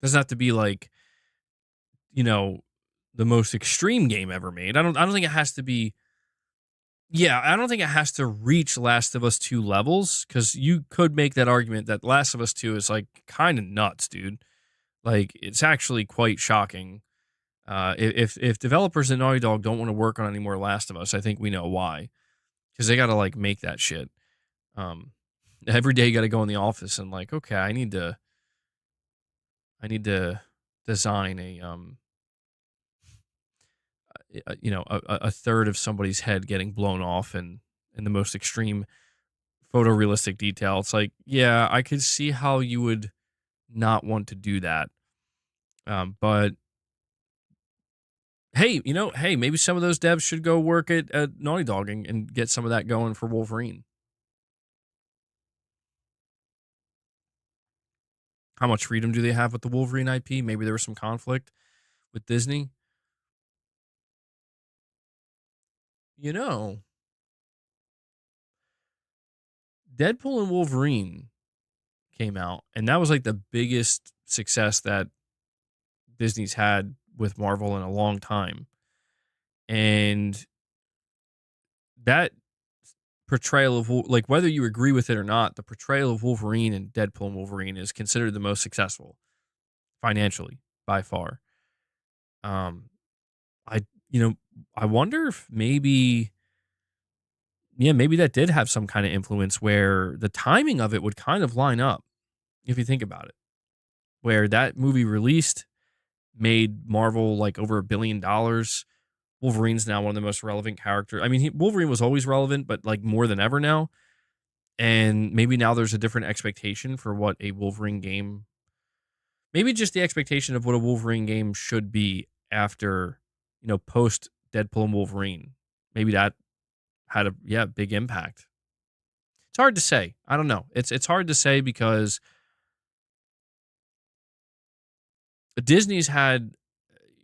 Doesn't have to be like, you know, the most extreme game ever made. I don't think it has to be. Yeah, I don't think it has to reach Last of Us 2 levels, because you could make that argument that Last of Us 2 is like kind of nuts, dude. Like it's actually quite shocking. If developers at Naughty Dog don't want to work on any more Last of Us, I think we know why, because they got to like make that shit. Every day you got to go in the office and like, okay, I need to design a third of somebody's head getting blown off and in the most extreme photorealistic detail. It's like, yeah, I could see how you would not want to do that. But hey, maybe some of those devs should go work at Naughty Dog and get some of that going for Wolverine. How much freedom do they have with the Wolverine IP? Maybe there was some conflict with Disney. You know, Deadpool and Wolverine came out, and that was like the biggest success that Disney's had with Marvel in a long time. And that portrayal of like whether you agree with it or not, the portrayal of Wolverine and Deadpool and Wolverine is considered the most successful financially by far. Um, I you know I wonder if maybe maybe that did have some kind of influence where the timing of it would kind of line up if you think about it, where that movie released made Marvel like over $1 billion. Wolverine's now one of the most relevant characters. I mean, Wolverine was always relevant, but like more than ever now. And maybe now there's a different expectation for what a Wolverine game, maybe just the expectation of what a Wolverine game should be after, post Deadpool and Wolverine. Maybe that had a big impact. It's hard to say. I don't know. It's hard to say because Disney's had,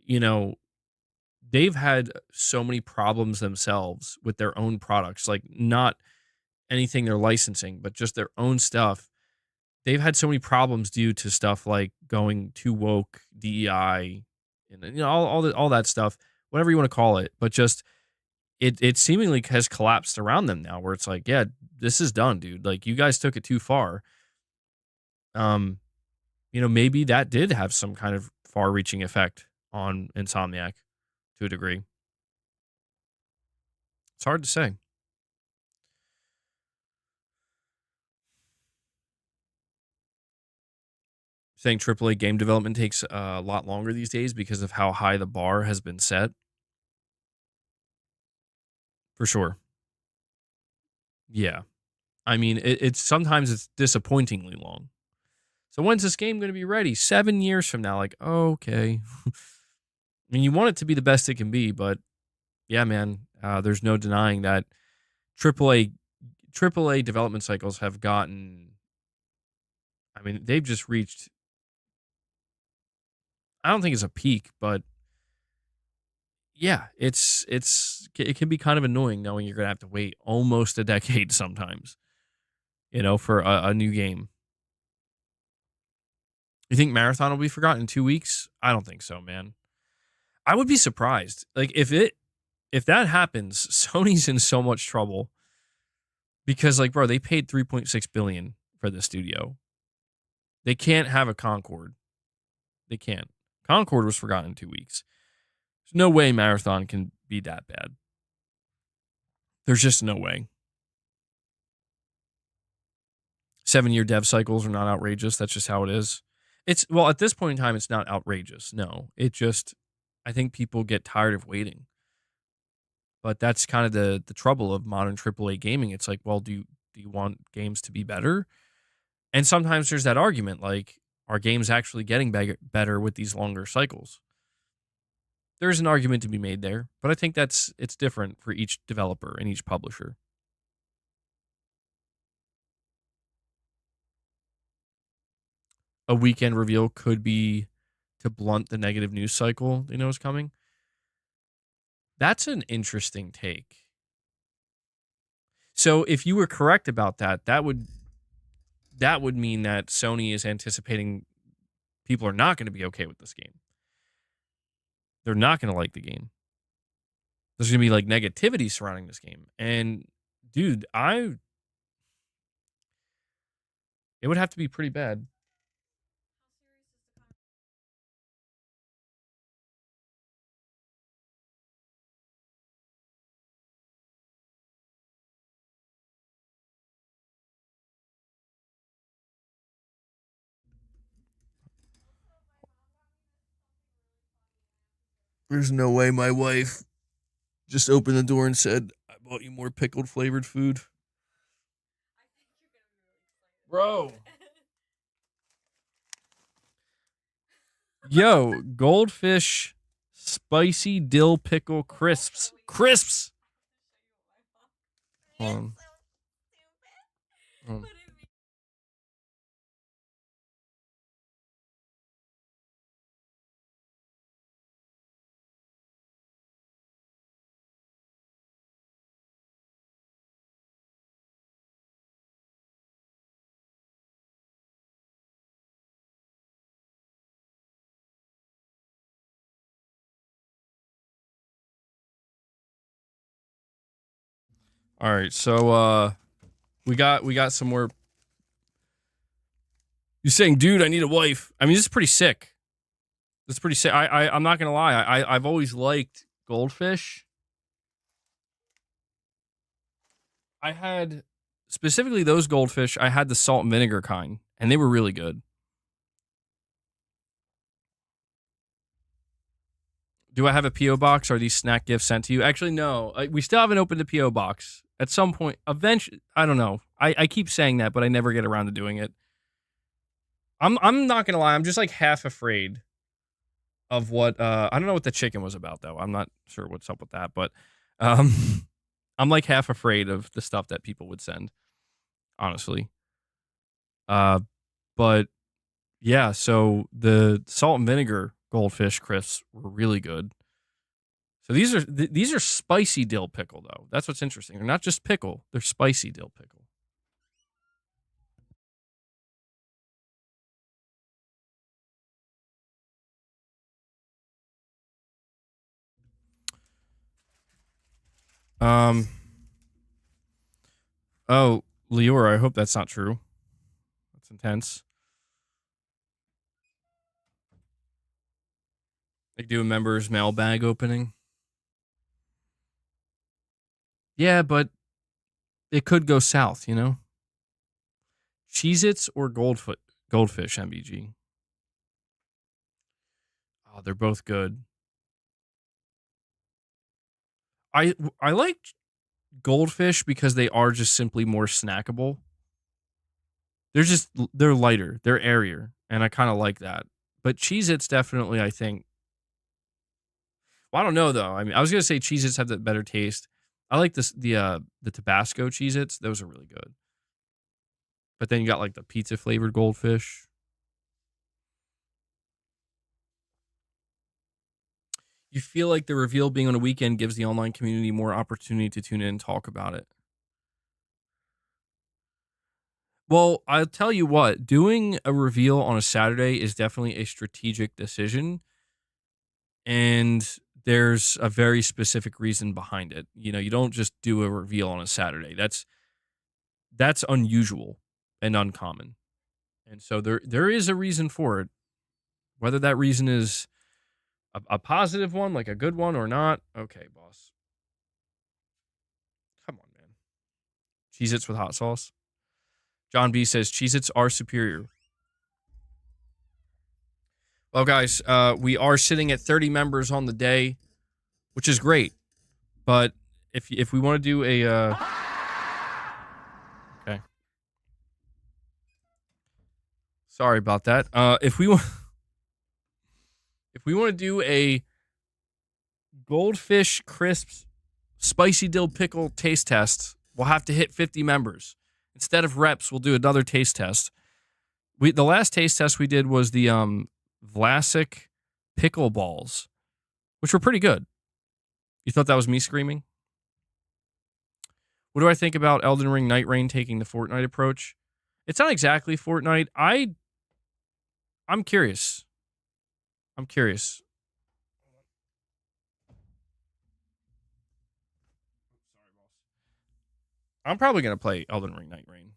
you know, they've had so many problems themselves with their own products, like not anything they're licensing, but just their own stuff. They've had so many problems due to stuff like going too woke, DEI, and all that stuff, whatever you want to call it. But just it seemingly has collapsed around them now, where it's like, yeah, this is done, dude. Like you guys took it too far. Maybe that did have some kind of far-reaching effect on Insomniac to a degree. It's hard to say. Saying AAA game development takes a lot longer these days because of how high the bar has been set. For sure. Yeah. I mean, it's sometimes it's disappointingly long. So when's this game going to be ready? 7 years from now? Like, oh, okay. I mean, you want it to be the best it can be, but yeah, man, there's no denying that AAA development cycles have gotten. I mean, they've just reached. I don't think it's a peak, but yeah, it can be kind of annoying knowing you're gonna have to wait almost a decade sometimes, for a new game. You think Marathon will be forgotten in 2 weeks? I don't think so, man. I would be surprised. Like if that happens, Sony's in so much trouble because like, bro, they paid 3.6 billion for the studio. They can't have a Concord. They can't. Concord was forgotten in 2 weeks. There's no way Marathon can be that bad. There's just no way. 7-year dev cycles are not outrageous. That's just how it is. At this point in time, it's not outrageous. No, I think people get tired of waiting. But that's kind of the trouble of modern AAA gaming. It's like, well, do you want games to be better? And sometimes there's that argument, like, are games actually getting better with these longer cycles? There's an argument to be made there, but I think it's different for each developer and each publisher. A weekend reveal could be to blunt the negative news cycle they know is coming. That's an interesting take. So if you were correct about that, that would mean that Sony is anticipating people are not going to be okay with this game. They're not going to like the game. There's going to be like negativity surrounding this game. And dude, it would have to be pretty bad. There's no way my wife just opened the door and said, I bought you more pickled flavored food. Bro. Yo, goldfish spicy dill pickle crisps. Crisps. Hold on. Hold on. All right, so we got some more. You're saying, dude, I need a wife. I mean, this is pretty sick. This is pretty sick. I'm not gonna lie. I've always liked goldfish. I had specifically those goldfish. I had the salt and vinegar kind, and they were really good. Do I have a PO box? Are these snack gifts sent to you? Actually, no. We still haven't opened a PO box. At some point, eventually, I don't know. I keep saying that, but I never get around to doing it. I'm not gonna lie. I'm just like half afraid of what. I don't know what the chicken was about though. I'm not sure what's up with that, but um, I'm like half afraid of the stuff that people would send. Honestly, but yeah. So the salt and vinegar goldfish crisps were really good. So these are spicy dill pickle though. That's what's interesting. They're not just pickle; they're spicy dill pickle. Um. Oh, Lior, I hope that's not true. That's intense. Like do a members mailbag opening. Yeah, but it could go south, you know? Cheez-Its or goldfish MBG? Oh, they're both good. I like goldfish because they are just simply more snackable. They're lighter, they're airier, and I kind of like that. But Cheez-Its definitely, I think. Well, I don't know though. I mean, I was gonna say Cheez-Its have the better taste. I like the Tabasco Cheez-Its; those are really good. But then you got like the pizza flavored goldfish. You feel like the reveal being on a weekend gives the online community more opportunity to tune in and talk about it. Well, I'll tell you what, doing a reveal on a Saturday is definitely a strategic decision. And there's a very specific reason behind it. You know, you don't just do a reveal on a Saturday. That's unusual and uncommon. And so there is a reason for it. Whether that reason is a positive one, like a good one or not. Okay, boss. Come on, man. Cheez-Its with hot sauce. John B says Cheez-Its are superior. Well, guys, we are sitting at 30 members on the day, which is great. But if we want to do a okay. Sorry about that. If we want to do a goldfish crisps spicy dill pickle taste test, we'll have to hit 50 members. Instead of reps, we'll do another taste test. The last taste test we did was the Vlasic pickle balls, which were pretty good. You thought that was me screaming? What do I think about Elden Ring Night Rain taking the Fortnite approach? It's not exactly Fortnite. I'm curious. I'm curious. I'm probably going to play Elden Ring Night Rain.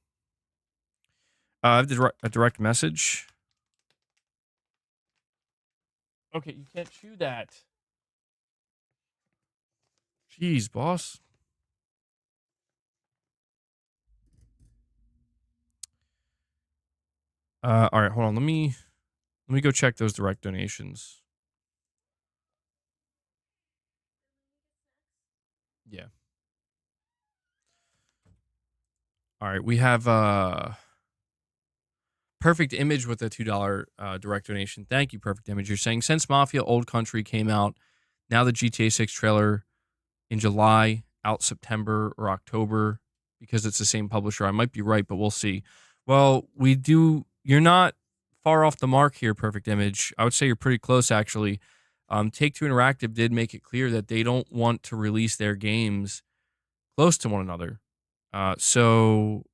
I have a direct message. Okay, you can't chew that. Jeez, boss. All right, hold on. Let me go check those direct donations. Yeah. All right, we have Perfect Image with a $2 direct donation. Thank you, Perfect Image. You're saying since Mafia Old Country came out, now the GTA 6 trailer in July, out September or October, because it's the same publisher. I might be right, but we'll see. Well, you're not far off the mark here, Perfect Image. I would say you're pretty close, actually. Take-Two Interactive did make it clear that they don't want to release their games close to one another. So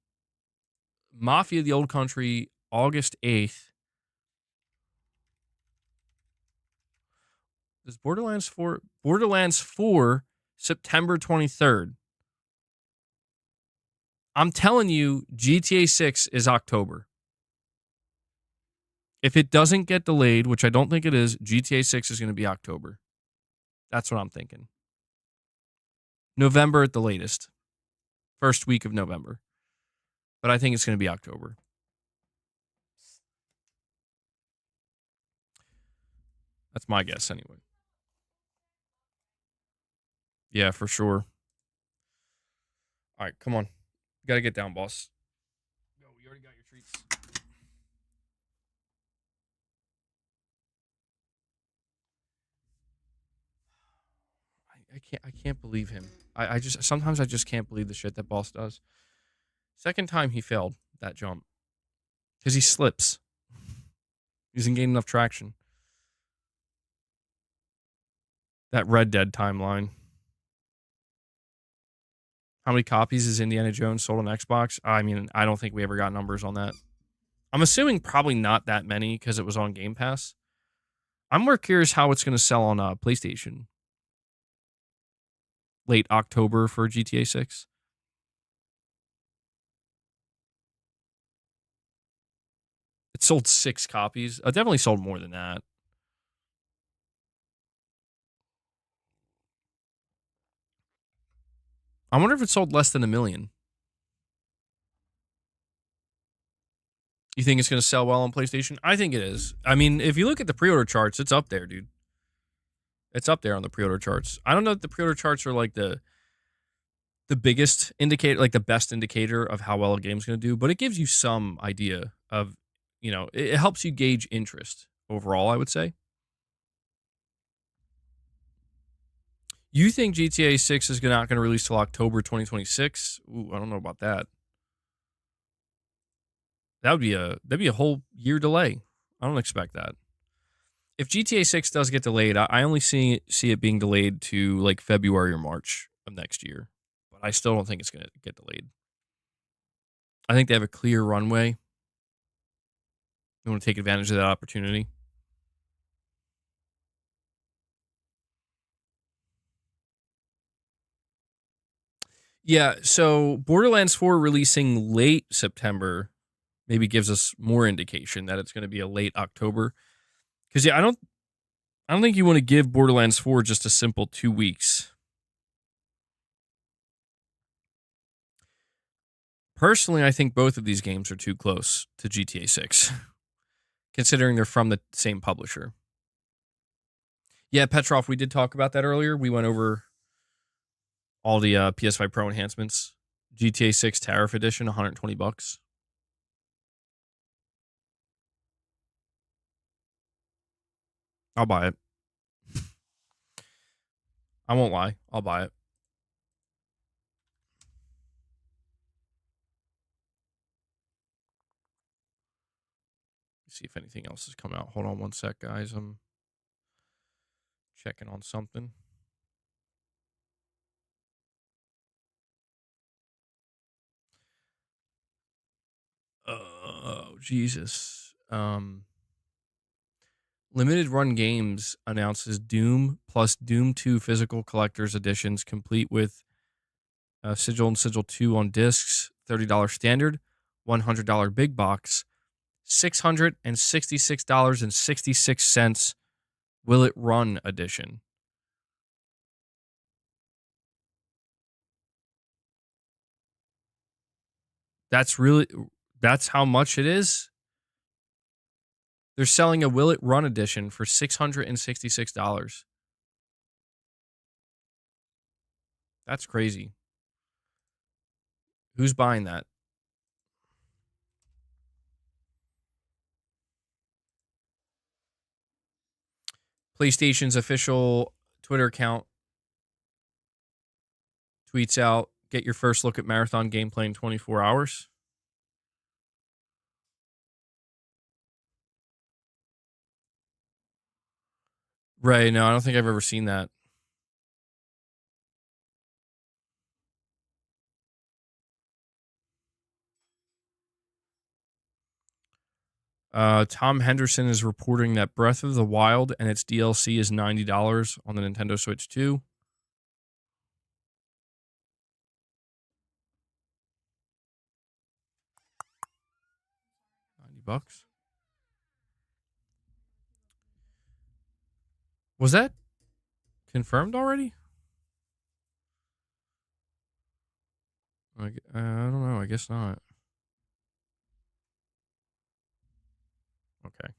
Mafia the Old Country, August 8th. Does Borderlands 4 September 23rd. I'm telling you, GTA 6 is October. If it doesn't get delayed, which I don't think it is, GTA 6 is going to be October. That's what I'm thinking. November at the latest. First week of November. But I think it's going to be October. That's my guess anyway. Yeah, for sure. All right, come on. You got to get down, boss. Go, you already got your treats. I can't believe him. I just sometimes I just can't believe the shit that boss does. Second time he failed that jump. Because he slips. He doesn't gain enough traction. That Red Dead timeline. How many copies is Indiana Jones sold on Xbox? I mean, I don't think we ever got numbers on that. I'm assuming probably not that many because it was on Game Pass. I'm more curious how it's going to sell on PlayStation. Late October for GTA 6. It sold 6 copies. It definitely sold more than that. I wonder if it sold less than 1 million. You think it's going to sell well on PlayStation? I think it is. I mean, if you look at the pre-order charts, it's up there, dude. It's up there on the pre-order charts. I don't know if the pre-order charts are like the biggest indicator, like the best indicator of how well a game's going to do, but it gives you some idea of, you know, it helps you gauge interest overall, I would say. You think GTA 6 is not going to release till October 2026? Ooh, I don't know about that. That'd be a whole year delay. I don't expect that. If GTA 6 does get delayed, I only see it being delayed to like February or March of next year. But I still don't think it's going to get delayed. I think they have a clear runway. They want to take advantage of that opportunity. Yeah, so Borderlands 4 releasing late September maybe gives us more indication that it's going to be a late October. Because yeah, I don't think you want to give Borderlands 4 just a simple 2 weeks. Personally, I think both of these games are too close to GTA 6, considering they're from the same publisher. Yeah, Petrov, we did talk about that earlier. We went over all the PS5 Pro enhancements. GTA 6 Tariff Edition, $120. I'll buy it. I won't lie. I'll buy it. See if anything else has come out. Hold on one sec, guys. I'm checking on something. Oh, Jesus. Limited Run Games announces Doom plus Doom 2 physical collector's editions, complete with Sigil and Sigil 2 on discs, $30 standard, $100 big box, $666.66 Will It Run edition. That's how much it is? They're selling a Will It Run edition for $666. That's crazy. Who's buying that? PlayStation's official Twitter account tweets out, get your first look at marathon gameplay in 24 hours. Right, no, I don't think I've ever seen that. Tom Henderson is reporting that Breath of the Wild and its DLC is $90 on the Nintendo Switch 2. $50. Was that confirmed already? I don't know. I guess not. Okay.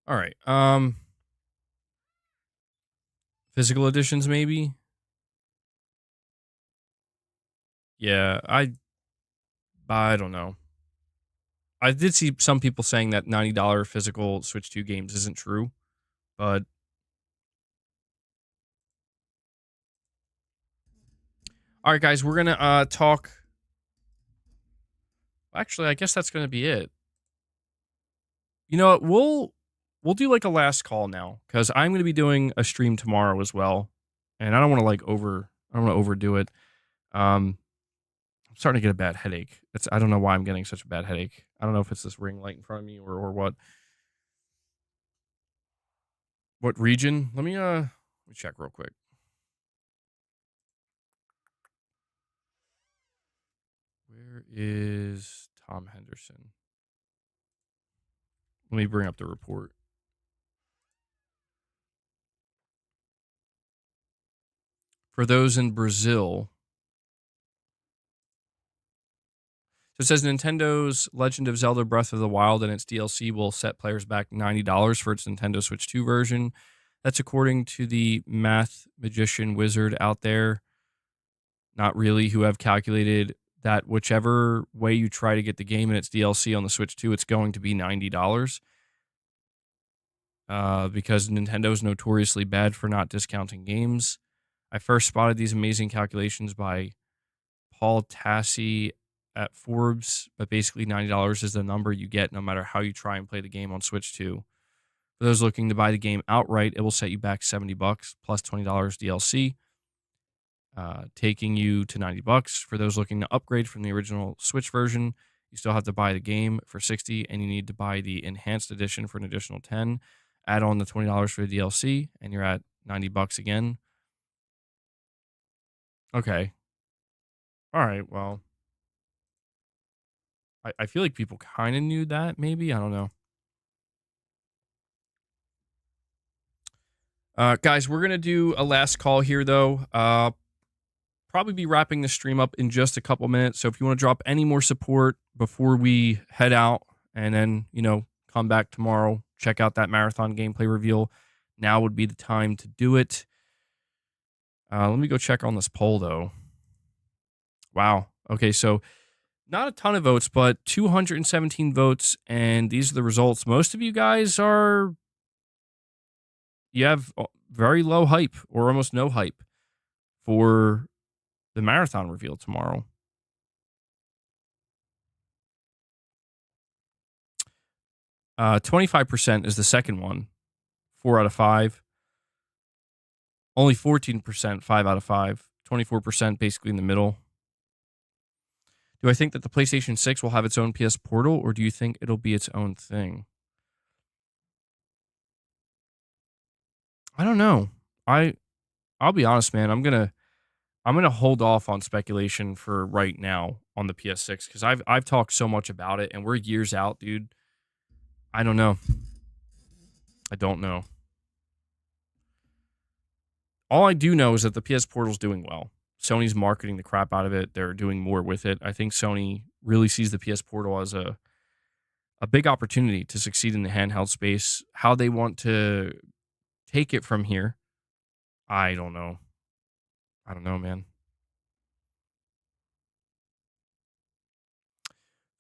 All right. Physical editions, maybe. Yeah, I don't know. I did see some people saying that $90 physical Switch 2 games isn't true, but all right, guys, we're gonna talk. Actually, I guess that's gonna be it. You know what? We'll do like a last call now because I'm gonna be doing a stream tomorrow as well, and I don't want to I don't want to overdo it. I'm starting to get a bad headache. I don't know why I'm getting such a bad headache. I don't know if it's this ring light in front of me or what. What region? Let me check real quick. Where is Tom Henderson? Let me bring up the report. For those in Brazil, so it says Nintendo's Legend of Zelda Breath of the Wild and its DLC will set players back $90 for its Nintendo Switch 2 version. That's according to the math magician wizard out there. Not really, who have calculated that whichever way you try to get the game and its DLC on the Switch 2, it's going to be $90. Because Nintendo is notoriously bad for not discounting games. I first spotted these amazing calculations by Paul Tassi at Forbes, but basically $90 is the number you get no matter how you try and play the game on Switch 2. For those looking to buy the game outright, it will set you back $70 plus $20 DLC, taking you to $90. For those looking to upgrade from the original Switch version, you still have to buy the game for $60, and you need to buy the enhanced edition for an additional $10. Add on the $20 for the DLC, and you're at $90 again. Okay. All right, well, I feel like people kind of knew that, maybe. I don't know. Guys, we're going to do a last call here, though. Probably be wrapping the stream up in just a couple minutes. So if you want to drop any more support before we head out and then, come back tomorrow, check out that marathon gameplay reveal, now would be the time to do it. Let me go check on this poll, though. Wow. Okay, so not a ton of votes, but 217 votes, and these are the results. Most of you guys you have very low hype or almost no hype for the marathon reveal tomorrow. Uh, 25% is the second one, 4 out of 5. Only 14%, 5 out of 5. 24% basically in the middle. Do I think that the PlayStation 6 will have its own PS Portal, or do you think it'll be its own thing? I don't know. I'll be honest, man. I'm gonna hold off on speculation for right now on the PS6 because I've talked so much about it, and we're years out, dude. I don't know. I don't know. All I do know is that the PS Portal's doing well. Sony's marketing the crap out of it. They're doing more with it. I think Sony really sees the PS Portal as a big opportunity to succeed in the handheld space. How they want to take it from here, I don't know. I don't know, man.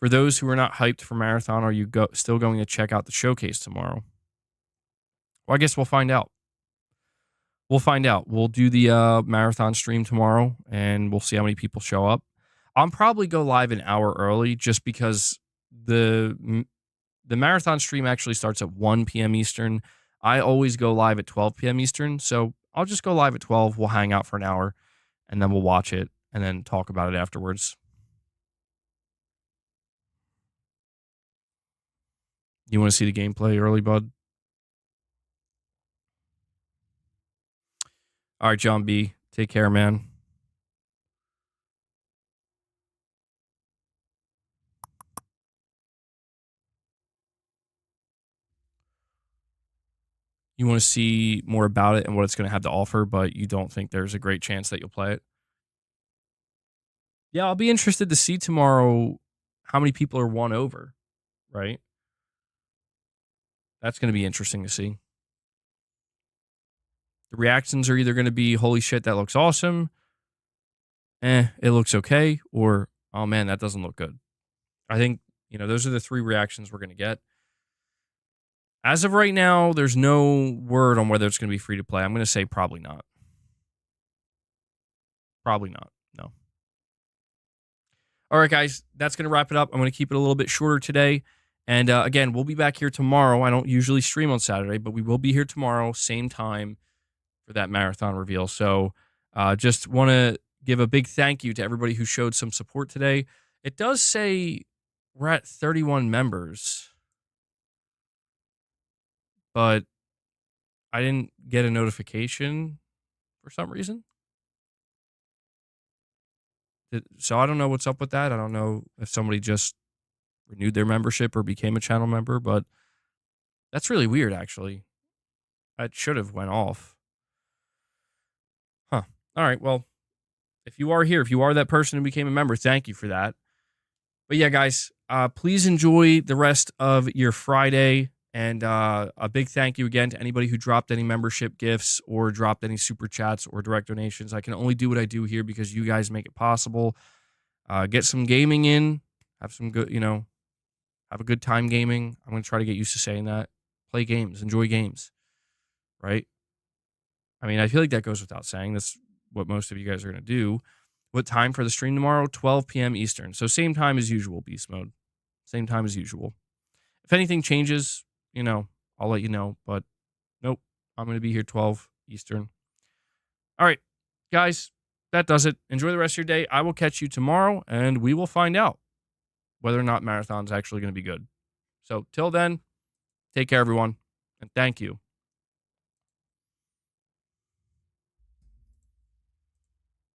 For those who are not hyped for Marathon, are you still going to check out the showcase tomorrow? Well, I guess we'll find out. We'll find out. We'll do the Marathon stream tomorrow, and we'll see how many people show up. I'll probably go live an hour early just because the Marathon stream actually starts at 1 p.m. Eastern. I always go live at 12 p.m. Eastern, so I'll just go live at 12. We'll hang out for an hour, and then we'll watch it and then talk about it afterwards. You want to see the gameplay early, bud? All right, John B. Take care, man. You want to see more about it and what it's going to have to offer, but you don't think there's a great chance that you'll play it? Yeah, I'll be interested to see tomorrow how many people are won over, right? That's going to be interesting to see. The reactions are either going to be, holy shit, that looks awesome, it looks okay, or, oh man, that doesn't look good. I think, those are the three reactions we're going to get. As of right now, there's no word on whether it's going to be free to play. I'm going to say probably not. Probably not. No. All right, guys, that's going to wrap it up. I'm going to keep it a little bit shorter today. And again, we'll be back here tomorrow. I don't usually stream on Saturday, but we will be here tomorrow, same time, for that marathon reveal. So just want to give a big thank you to everybody who showed some support today. It does say we're at 31 members, but I didn't get a notification for some reason. So I don't know what's up with that. I don't know if somebody just renewed their membership or became a channel member, but that's really weird, actually. It should have went off. Huh. All right, well, if you are here, if you are that person who became a member, thank you for that. But yeah, guys, please enjoy the rest of your Friday. And a big thank you again to anybody who dropped any membership gifts or dropped any super chats or direct donations. I can only do what I do here because you guys make it possible. Get some gaming in. Have some good, have a good time gaming. I'm going to try to get used to saying that. Play games. Enjoy games. Right? I mean, I feel like that goes without saying. That's what most of you guys are going to do. What time for the stream tomorrow? 12 p.m. Eastern. So same time as usual, Beast Mode. Same time as usual. If anything changes, I'll let you know. But nope, I'm going to be here 12 Eastern. All right, guys, that does it. Enjoy the rest of your day. I will catch you tomorrow, and we will find out whether or not Marathon's actually going to be good. So till then, take care, everyone, and thank you